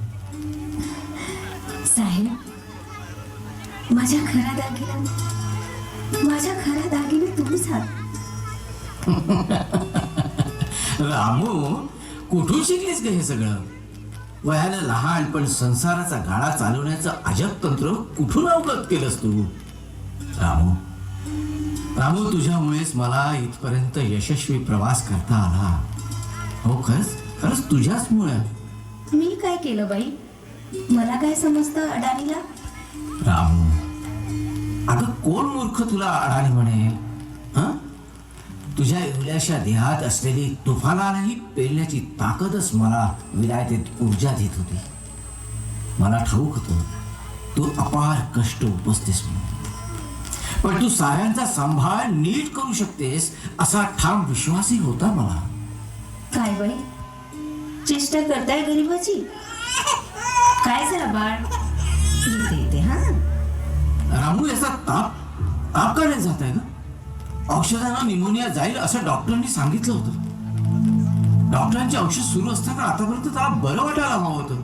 साहेब, माझ्या खऱ्या दागिने तुम्हीच आहात. रामू, कुठून शिकलीस का हे सगळं? वयाला लहान पण संसाराचा गाडा चालवण्याचं अजब तंत्र कुठून अवगत केलंस तू? रामू, रामू, तुझ्यामुळेच मला इथपर्यंत यशस्वी प्रवास करता आला. हो, खरंच खरंच तुझ्याचमुळे. मी काय केलं बाई? मला काय समजतं अडाणीला? रामू, अगं कोण मूर्ख तुला अडाणी म्हणेल? हं? तुझ्या एवढ्याशा देहात असलेली तुफानालाही पेलण्याची ताकदच मला विलायतेत ऊर्जा देत होती. मला ठाऊक होतं तू अपार कष्ट उपसतेस म्हणून, पण तू साऱ्यांचा सांभाळ नीट करू शकतेस असा ठाम विश्वासही होता मला. काय बाई, चेष्टा करताय गरीबाची? काय झालं बाळ? येते हा. रामू, याचा ताप ताप का नाही जात आहे ग? औषधांना निमोनिया जाईल असं डॉक्टरांनी सांगितलं होतं. डॉक्टरांचे औषध सुरू असताना आतापर्यंत त्याला बरं वाटायला हवं होतं,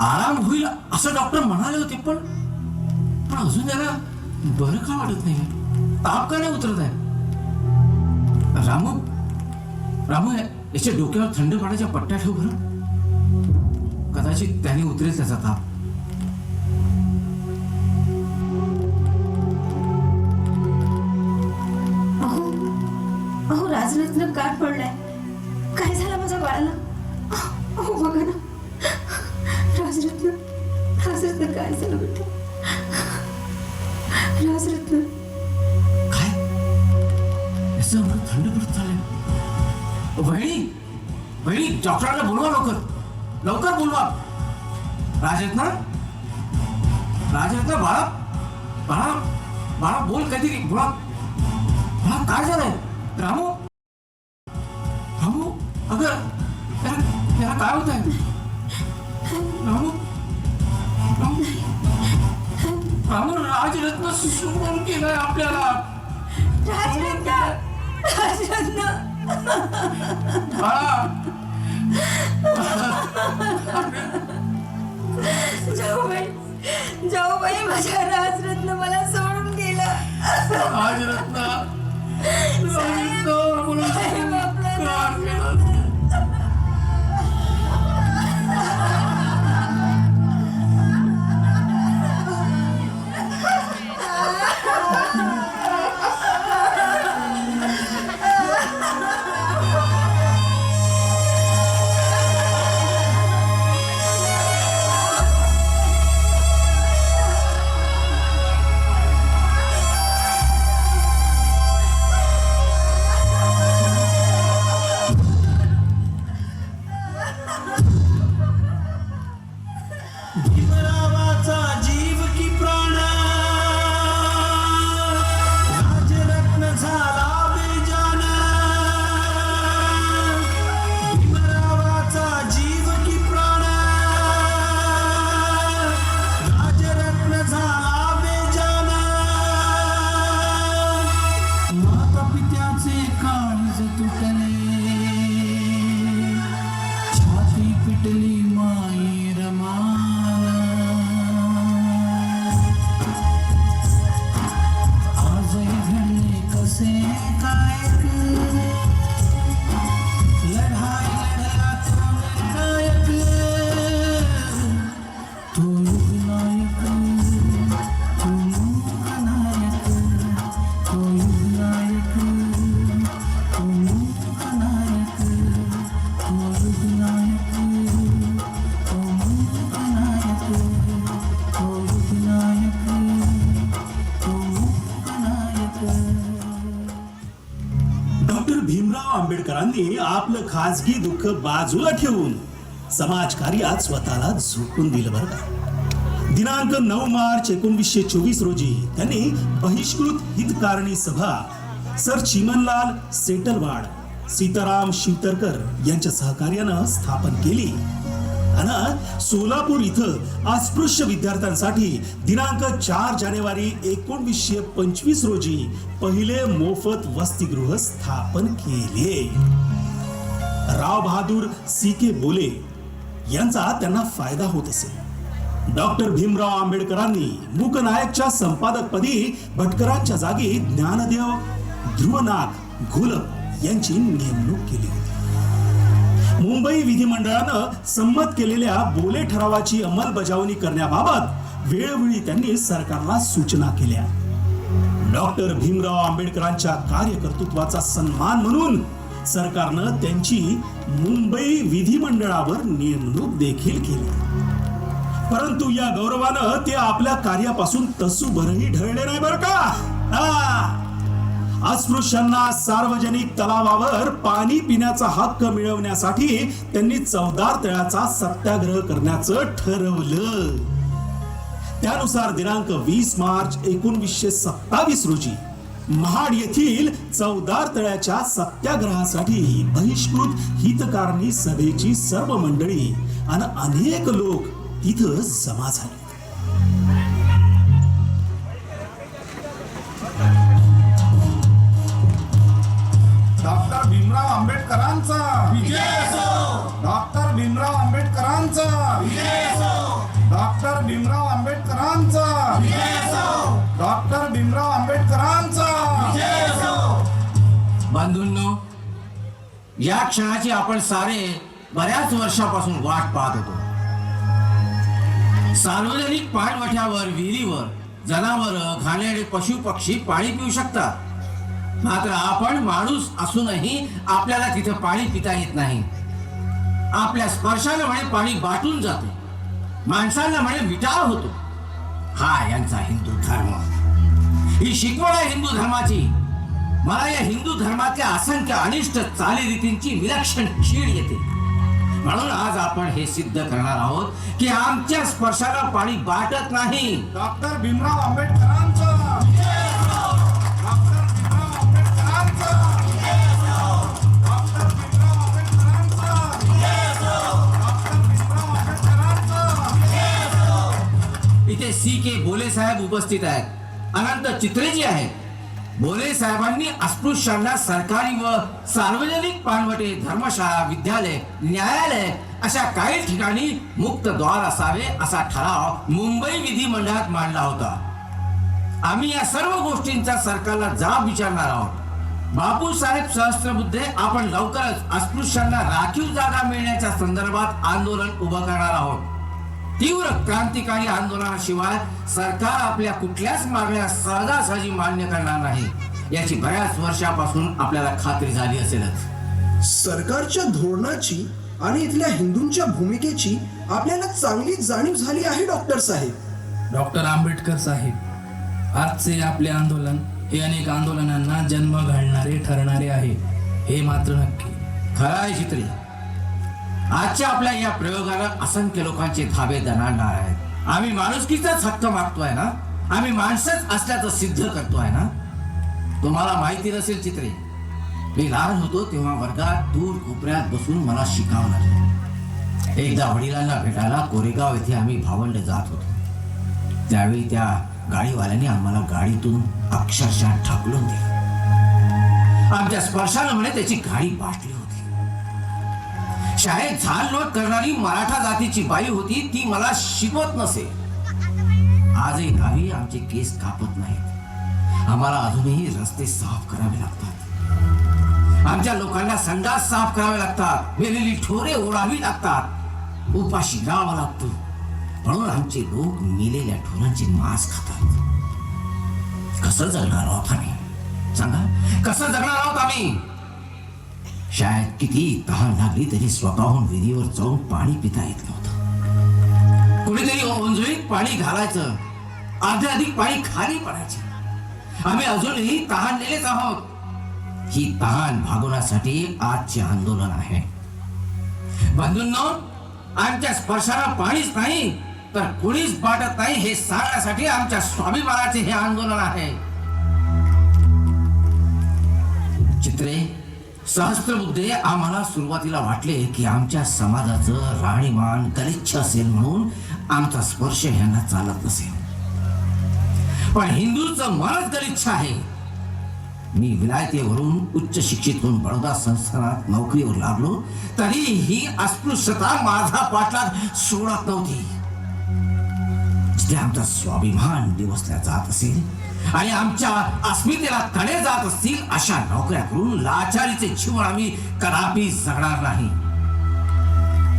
आराम होईल असं डॉक्टर म्हणाले होते, पण अजून त्याला बरं का वाटत नाही? ताप का नाही उतरत आहे? रामू, रामू, याच्या डोक्यावर थंड पाण्याच्या पट्ट्या ठेव बरं, कदाचित त्याने उतरेल त्याचा ताप. अहो, राजरत्न काय पडलाय? काय झालं माझ्या बाळाला? अहो बघा ना, राजरत्न काय झालं बेटा? राजरत्न, काय याचं अंग थंड पडत चाललंय? वहिनी, वहिनी, डॉक्टरांना बोलवा, लवकर लवकर बोलवा. राजरत्ना, राजरत्ना, बाळा बाळा बाळा, बोल काहीतरी, बोला. बाळा, काय झालंय? रामू, रामू, अगं याला काय होत आहे? रामू, रामू, रामू, राजरत्न सुशोभन केलंय आपल्याला. राजरत्न, बाळा, जाऊ बाई, माझ्या राजरत्न मला सोडून गेला. राजरत्ना म्हणून का केलं? भीमरावाचा जीव की प्राण राजरत्न झाला बेजान भीमरावाचा जीव की प्राण राजरत्न झाला बेजान माता पित्याचे काळीज तुटले छाती पिटली माई रमान आजही घडले कसे काय लढाई लढला तो निर्णायक तो युगनायक तो मूकनायक तो युगनायक तो मूकनायक तो युगनायक तो मूकनायक तो युगनायक तो मूकनायक. डॉक्टर भीमराव आंबेडकरांनी आपलं खाजगी दुःख बाजूला ठेवून समाजकार्यात स्वतःला झोकून दिलं बरं का. दिनांक 9 मार्च 1924 रोजी त्यांनी बहिष्कृत हितकारणी सभा सर चिमनलाल सेटलवाड सीताराम शिवतरकर यांच्या सहकार्यानं स्थापन केली आणि सोलापूर इथं अस्पृश्य विद्यार्थ्यांसाठी दिनांक 4 जानेवारी 1925 रोजी पहिले मोफत वसतिगृह स्थापन केले. राव बहादूर सी.के. बोले यांचा त्यांना फायदा होत असे. डॉक्टर भीमराव आंबेडकरांनी मूकनायकच्या संपादकपदी भटकरांच्या जागी ज्ञानदेव ध्रुवनाथ घोलप यांची नेमणूक केली होती. मुंबई विधिमंडळानं संमत केलेल्या बोले ठरावाची अंमलबजावणी करण्याबाबत वेळोवेळी त्यांनी सरकारला सूचना केल्या. डॉक्टर भीमराव आंबेडकरांच्या कार्यकर्तृत्वाचा सन्मान म्हणून सरकारनं त्यांची मुंबई विधिमंडळावर नेमणूक देखील केली. परंतु या गौरवानं ते आपल्या कार्यापासून तसूभरही ढळले नाही बरं का. अस्पृश्यांना सार्वजनिक तलावावर पाणी पिण्याचा हक्क मिळवण्यासाठी त्यांनी चवदार तळ्याचा सत्याग्रह करण्याचं ठरवलं. त्यानुसार दिनांक 20 मार्च 1927 रोजी महाड येथील चवदार तळ्याच्या सत्याग्रहासाठी बहिष्कृत हितकारणी सभेची सर्व मंडळी आणि अनेक लोक तिथं जमा झाले. डॉक्टर भीमराव आंबेडकरांचा विजय असो. डॉक्टर भीमराव आंबेडकरांचा विजय असो. डॉक्टर भीमराव आंबेडकरांचा विजय असो. डॉक्टर भीमराव आंबेडकरांचा विजय असो. बंधूंनो, या क्षणाची आपण सारे बऱ्याच वर्षापासून वाट पाहत होतो. सार्वजनिक पाणवठ्यावर विहिरीवर जनावर घाणेरडे पशु पक्षी पाणी पिऊ शकतात. मात्र आपण माणूस असूनही आपल्याला तिथे पाणी पिता येत नाही. आपल्या स्पर्शाने म्हणे पाणी बाटून जाते, माणसांना म्हणे विटाळ होतो. हा यांचा हिंदू धर्म, ही शिकवण आहे हिंदू धर्माची. मला या हिंदू धर्मातल्या असंख्य अनिष्ट चालीरीतींची विलक्षण चीड येते. म्हणून आज आपण हे सिद्ध करणार आहोत की आमच्या स्पर्शाला पाणी बाटत नाही. डॉक्टर भीमराव आंबेडकरांचा विजय असो. डॉक्टर भीमराव आंबेडकरांचा विजय असो. डॉक्टर भीमराव आंबेडकरांचा विजय असो. डॉक्टर भीमराव आंबेडकरांचा विजय असो. इथे सी.के. बोले साहेब उपस्थित आहेत. अनंत चित्रेजी आहेत. बोले साहेबांनी अस्पृश्यांना सरकारी व सार्वजनिक पाणवटे, धर्मशाळा, विद्यालय, न्यायालय अशा काही ठिकाणी मुक्त द्वार असावे असा ठराव मुंबई विधिमंडळात मांडला होता. आम्ही या सर्व गोष्टींचा सरकारला जाब विचारणार आहोत. बापूसाहेब सहस्त्रबुद्धे, आपण लवकरच अस्पृश्यांना राखीव जागा मिळण्याच्या संदर्भात आंदोलन उभं करणार आहोत. तीव्र क्रांतिकारी आंदोलनाशिवाय सरकार आपल्या कुठल्याच मागण्या सहजासहजी मान्य करणार नाही, याची बऱ्याच वर्षापासून आपल्याला खात्री झाली असेलच. सरकारच्या धोरणाची आणि इथल्या हिंदूंच्या भूमिकेची आपल्याला चांगली जाणीव झाली आहे डॉक्टर साहेब. डॉक्टर आंबेडकर साहेब, आजचे आपले आंदोलन हे अनेक आंदोलनांना जन्म घालणारे ठरणारे आहे, हे मात्र नक्की. खरं आहे चित्रे, आजच्या आपल्या या प्रयोगाला असंख्य लोकांचे धाबे दणाणणार आहेत. आम्ही माणुसकीचाच हक्क मागतोय ना, आम्ही माणसंच असल्याचं सिद्ध करतोय ना. तुम्हाला माहिती नसेल चित्रे, मी लहान होतो तेव्हा वर्गात दूर कोपऱ्यात बसून मला शिकावं लागलं. एकदा वडिलांना भेटायला कोरेगाव येथे आम्ही भावंड जात होतो. त्यावेळी त्या गाडीवाल्याने आम्हाला गाडीतून अक्षरशः ढकलून दिलं. आमच्या स्पर्शानं म्हणे त्याची गाडी बाटली होती. शाळेत झाल लोट करणारी मराठा जातीची बाई होती, ती मला शिकवत नसे. आजही गावी आमचे केस कापत नाहीत. आम्हाला अजूनही रस्ते साफ करावे लागतात. आमच्या लोकांना संडास साफ करावे लागतात. मेलेली ठोरे ओढावी लागतात. उपाशी राहावं लागतं. म्हणून आमचे लोक मेलेल्या ठोरांचे मांस खातात. कसं जगणार आहोत आम्ही? सांगा, कसं जगणार आहोत आम्ही? शाळेत किती तहान लागली तरी स्वतःहून विहिरीवर जाऊन पाणी पिता येत नव्हतं. कुणीतरी ओंजळीत पाणी घालायचं, अर्धे अधिक पाणी खाली पडायचे. आम्ही अजूनही तहानलेलेच आहोत. ही तहान भागवण्यासाठी आजचे आंदोलन आहे. बंधूंनो, आमच्या स्पर्शाला पाणीच नाही तर कुणीच वाटत नाही हे सांगण्यासाठी आमच्या स्वाभिमानाचे हे आंदोलन आहे. चित्रे, सहस्त्रबुद्धे, आम्हाला सुरुवातीला वाटले की आमच्या समाजाचं राहणीमान गलिच्छ असेल म्हणून आमचा स्पर्श यांना चालत नसेल. पण हिंदूचं मनच गलिच्छ आहे. मी विलायतेवरून उच्च शिक्षित होऊन बडोदा संस्थानात नोकरीवर लागलो तरी ही अस्पृश्यता माझा पाठलाग सोडत नव्हती. जिथे आमचा स्वाभिमान दिवसल्या जात असेल आणि आमच्या अस्मितेला तडे जात असतील अशा नोकऱ्या करून लाचारीचे जीवन आम्ही कदापि जगणार नाही.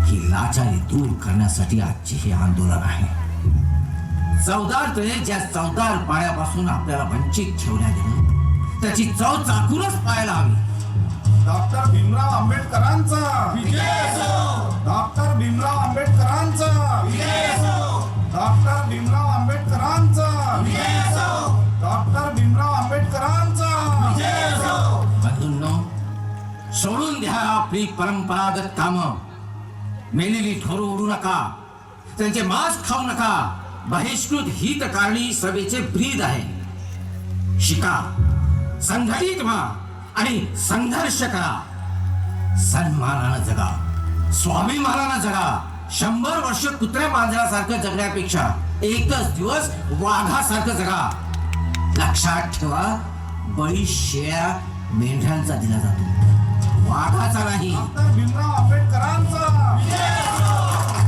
ही लाचारी दूर करण्यासाठी आजचे हे आंदोलन आहे. चवदार तळे ज्या चवदार पाण्यापासून आपल्याला वंचित ठेवल्या गेलं त्याची चव चाकूनच पाहायला हवी. डॉक्टर भीमराव आंबेडकरांचा डॉक्टर भीमराव आंबेडकरांचा डॉक्टर भीमराव आंबेडकरांचा डॉक्टर भीमराव आंबेडकरांचा. बंधूंनो, सोडून द्या आपली परंपरागत कामं. मेलेली ठोर ओढू नका, त्यांचे मांस खाऊ नका. बहिष्कृत हितकारणी सभेचे ब्रीद आहे. शिका, संघटित व्हा आणि संघर्ष करा. सन्मानानं जगा, स्वाभिमानानं जगा. 100 वर्ष कुत्र्या मांजरासारखं जगण्यापेक्षा एकच दिवस वाघासारखं जगा. लक्षात ठेवा, बळी शेळ्या मेंढ्यांचा दिला जातो, वाघाचा नाही. डॉक्टर भीमराव आंबेडकरांचा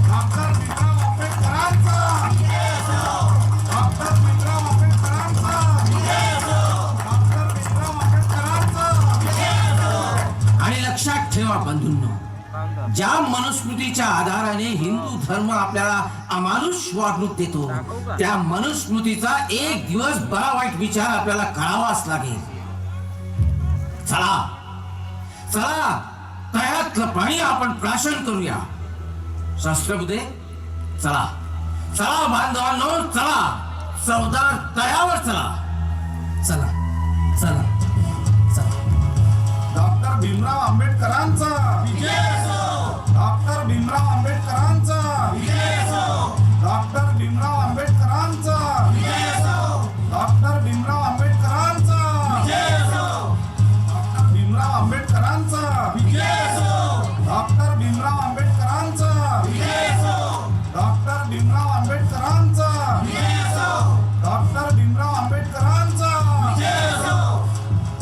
डॉक्टर भीमराव आंबेडकरांचा डॉक्टर भीमराव आंबेडकरांचा डॉक्टर भीमराव आंबेडकरांचा. आणि लक्षात ठेवा बंधूंनो, ज्या मनुस्मृतीच्या आधाराने हिंदू धर्म आपल्याला अमानुष वागणूक देतो त्या मनुस्मृतीचा एक दिवस बरा वाईट विचार आपल्याला करावाच लागेल. चला चला, तळ्यातलं पाणी आपण प्राशन करूया. सहस्त्रबुद्धे, चला चला बांधवांनो, चला चवदार तळ्यावर चला. चला चला चला. डॉक्टर भीमराव आंबेडकरांचा डॉक्टर भीमराव आंबेडकरांचा डॉक्टर भीमराव आंबेडकरांचा डॉक्टर भीमराव आंबेडकरांचा डॉक्टर भीमराव आंबेडकरांचा डॉक्टर भीमराव आंबेडकरांचा डॉक्टर भीमराव आंबेडकरांचा डॉक्टर भीमराव आंबेडकरांचा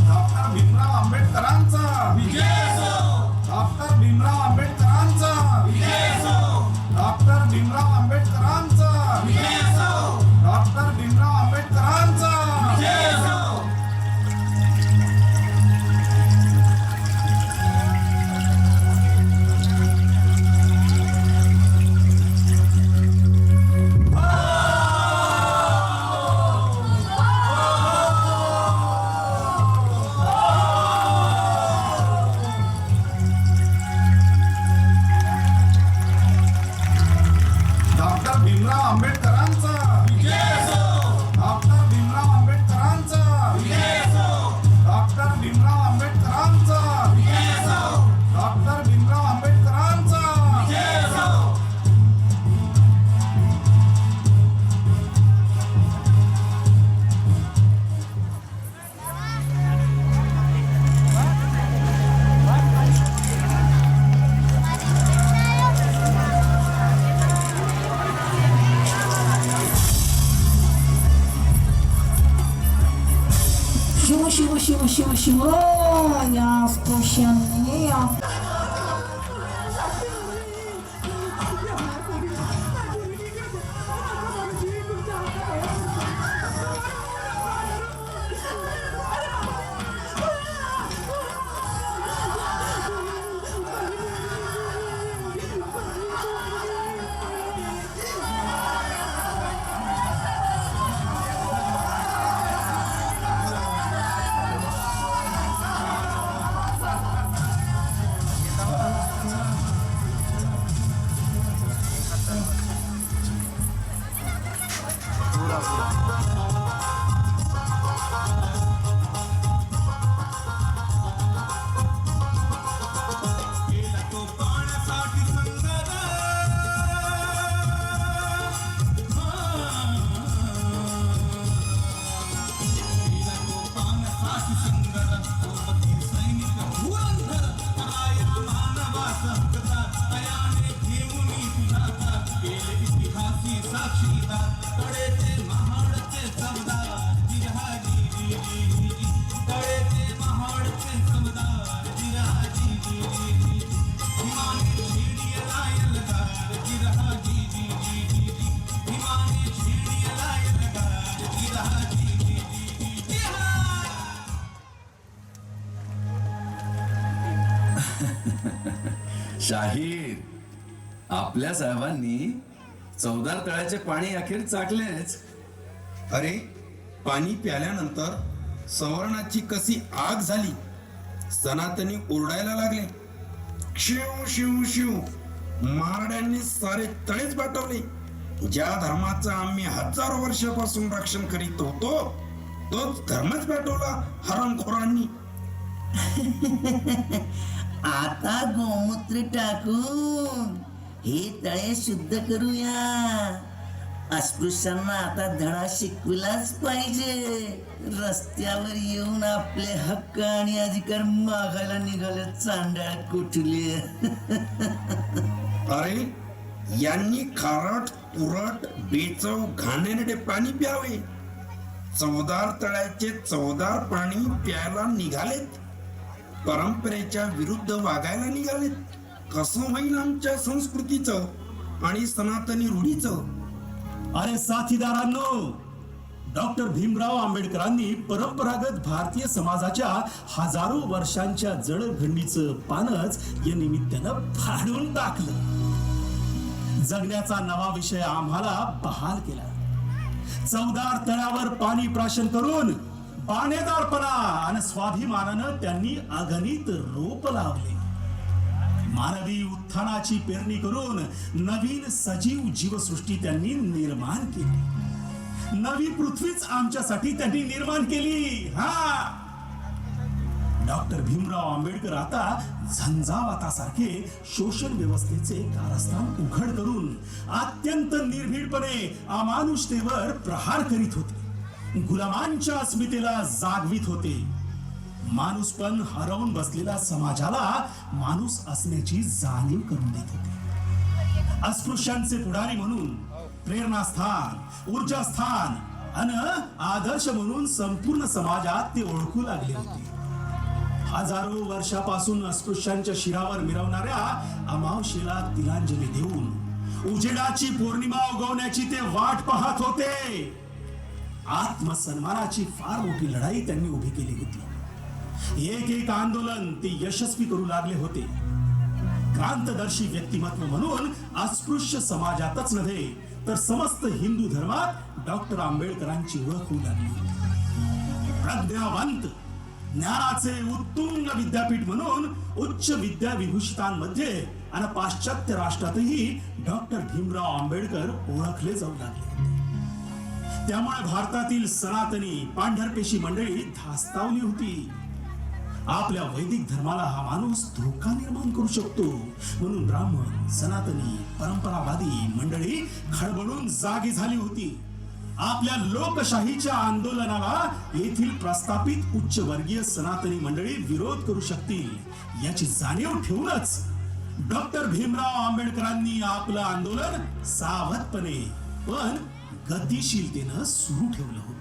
डॉक्टर भीमराव आंबेडकरांचा डॉक्टर भीमराव आंबेडकरांचा डॉक्टर भीमराव आंबेडकरांचा डॉक्टर भीमराव आंबेडकरांचा शिव शिव या स्पृश्याने या शाहीर आपल्या साहेबांनी चौदार तळ्याचे पाणी अखेर चाकलेच. अरे पाणी प्याल्यानंतर सवर्णाची कशी आग झाली. सनातनी ओरडायला लागले, शिव शिव शिव. महाराड्यांनी सारे तळेच पाठवले. ज्या धर्माचं आम्ही हजारो वर्षापासून रक्षण करीत होतो तोच धर्मच पाठवला हरामखोरांनी. आता गोमूत्र टाकून हे तळे शुद्ध करूया. अस्पृश्यांना आता धडा शिकविलाच पाहिजे. रस्त्यावर येऊन आपले हक्क आणि अधिकार मागायला निघाले चांडाळ कुठले. अरे यांनी खारट तुरट बेचव घाणेरडे पाणी प्यावे. चौदार तळ्याचे चौदार पाणी प्यायला निघालेत. परंपरेच्या विरुद्ध वागायला निघालेत. कसं होईल आमच्या संस्कृतीचं आणि सनातनी रूढीचं. अरे साथीदारांनो, डॉक्टर भीमराव आंबेडकरांनी परंपरागत भारतीय समाजाच्या हजारो वर्षांच्या जडणघडणीचं पानच या निमित्तानं फाडून टाकलं. जगण्याचा नवा विषय आम्हाला बहाल केला. चौदार तळ्यावर पाणी प्राशन करून बाणेदारपणा आणि स्वाभिमानानं त्यांनी अगणित रोप लावले. मानवी उत्थानाची पेरणी करून नवीन सजीव जीवसृष्टी त्यांनी निर्माण केली. नवी पृथ्वीच आमच्यासाठी त्यांनी निर्माण केली. हा, डॉक्टर भीमराव आंबेडकर आता झंझावातासारखे शोषण व्यवस्थेचे कारस्थान उघड करून अत्यंत निर्भीडपणे अमानुषतेवर प्रहार करीत होते. गुलामांच्या अस्मितेला जागवित होते. माणूसपण हरवून बसलेल्या समाजाला माणूस असण्याची जाणीव करून देत होते. अस्पृश्यांचे पुढारी म्हणून प्रेरणास्थान, ऊर्जास्थान आणि आदर्श म्हणून संपूर्ण समाजात ते ओळखू लागले होते. हजारो वर्षापासून अस्पृश्यांच्या शिरावर मिरवणाऱ्या अमावशेला तिलांजली देऊन उजेडाची पौर्णिमा उगवण्याची ते वाट पाहत होते. आत्मसन्मानाची फार मोठी लढाई त्यांनी उभी केली होती. एक एक आंदोलन ते यशस्वी करू लागले होते. क्रांतदर्शी व्यक्तिमत्व म्हणून अस्पृश्य समाजातच नव्हे तर समस्त हिंदू धर्मात डॉक्टर आंबेडकरांची ओळख होऊ लागली होती. प्रज्ञावंत, ज्ञानाचे उत्तुंग विद्यापीठ म्हणून उच्च विद्या विभूषितांमध्ये आणि पाश्चात्य राष्ट्रातही डॉक्टर भीमराव आंबेडकर ओळखले जाऊ लागले. त्यामुळे भारतातील सनातनी पांढरपेशी मंडळी धास्तावली होती. आपल्या वैदिक धर्माला हा माणूस धोका निर्माण करू शकतो म्हणून ब्राह्मण, सनातनी, परंपरावादी मंडळी खळबळून जागी झाली होती. आपल्या लोकशाहीच्या आंदोलनाला येथील प्रस्थापित उच्चवर्गीय सनातनी मंडळी विरोध करू शकतील याची जाणीव ठेवूनच डॉक्टर भीमराव आंबेडकरांनी आपलं आंदोलन सावधपणे पण गतिशीलतेनं सुरू ठेवलं होतं.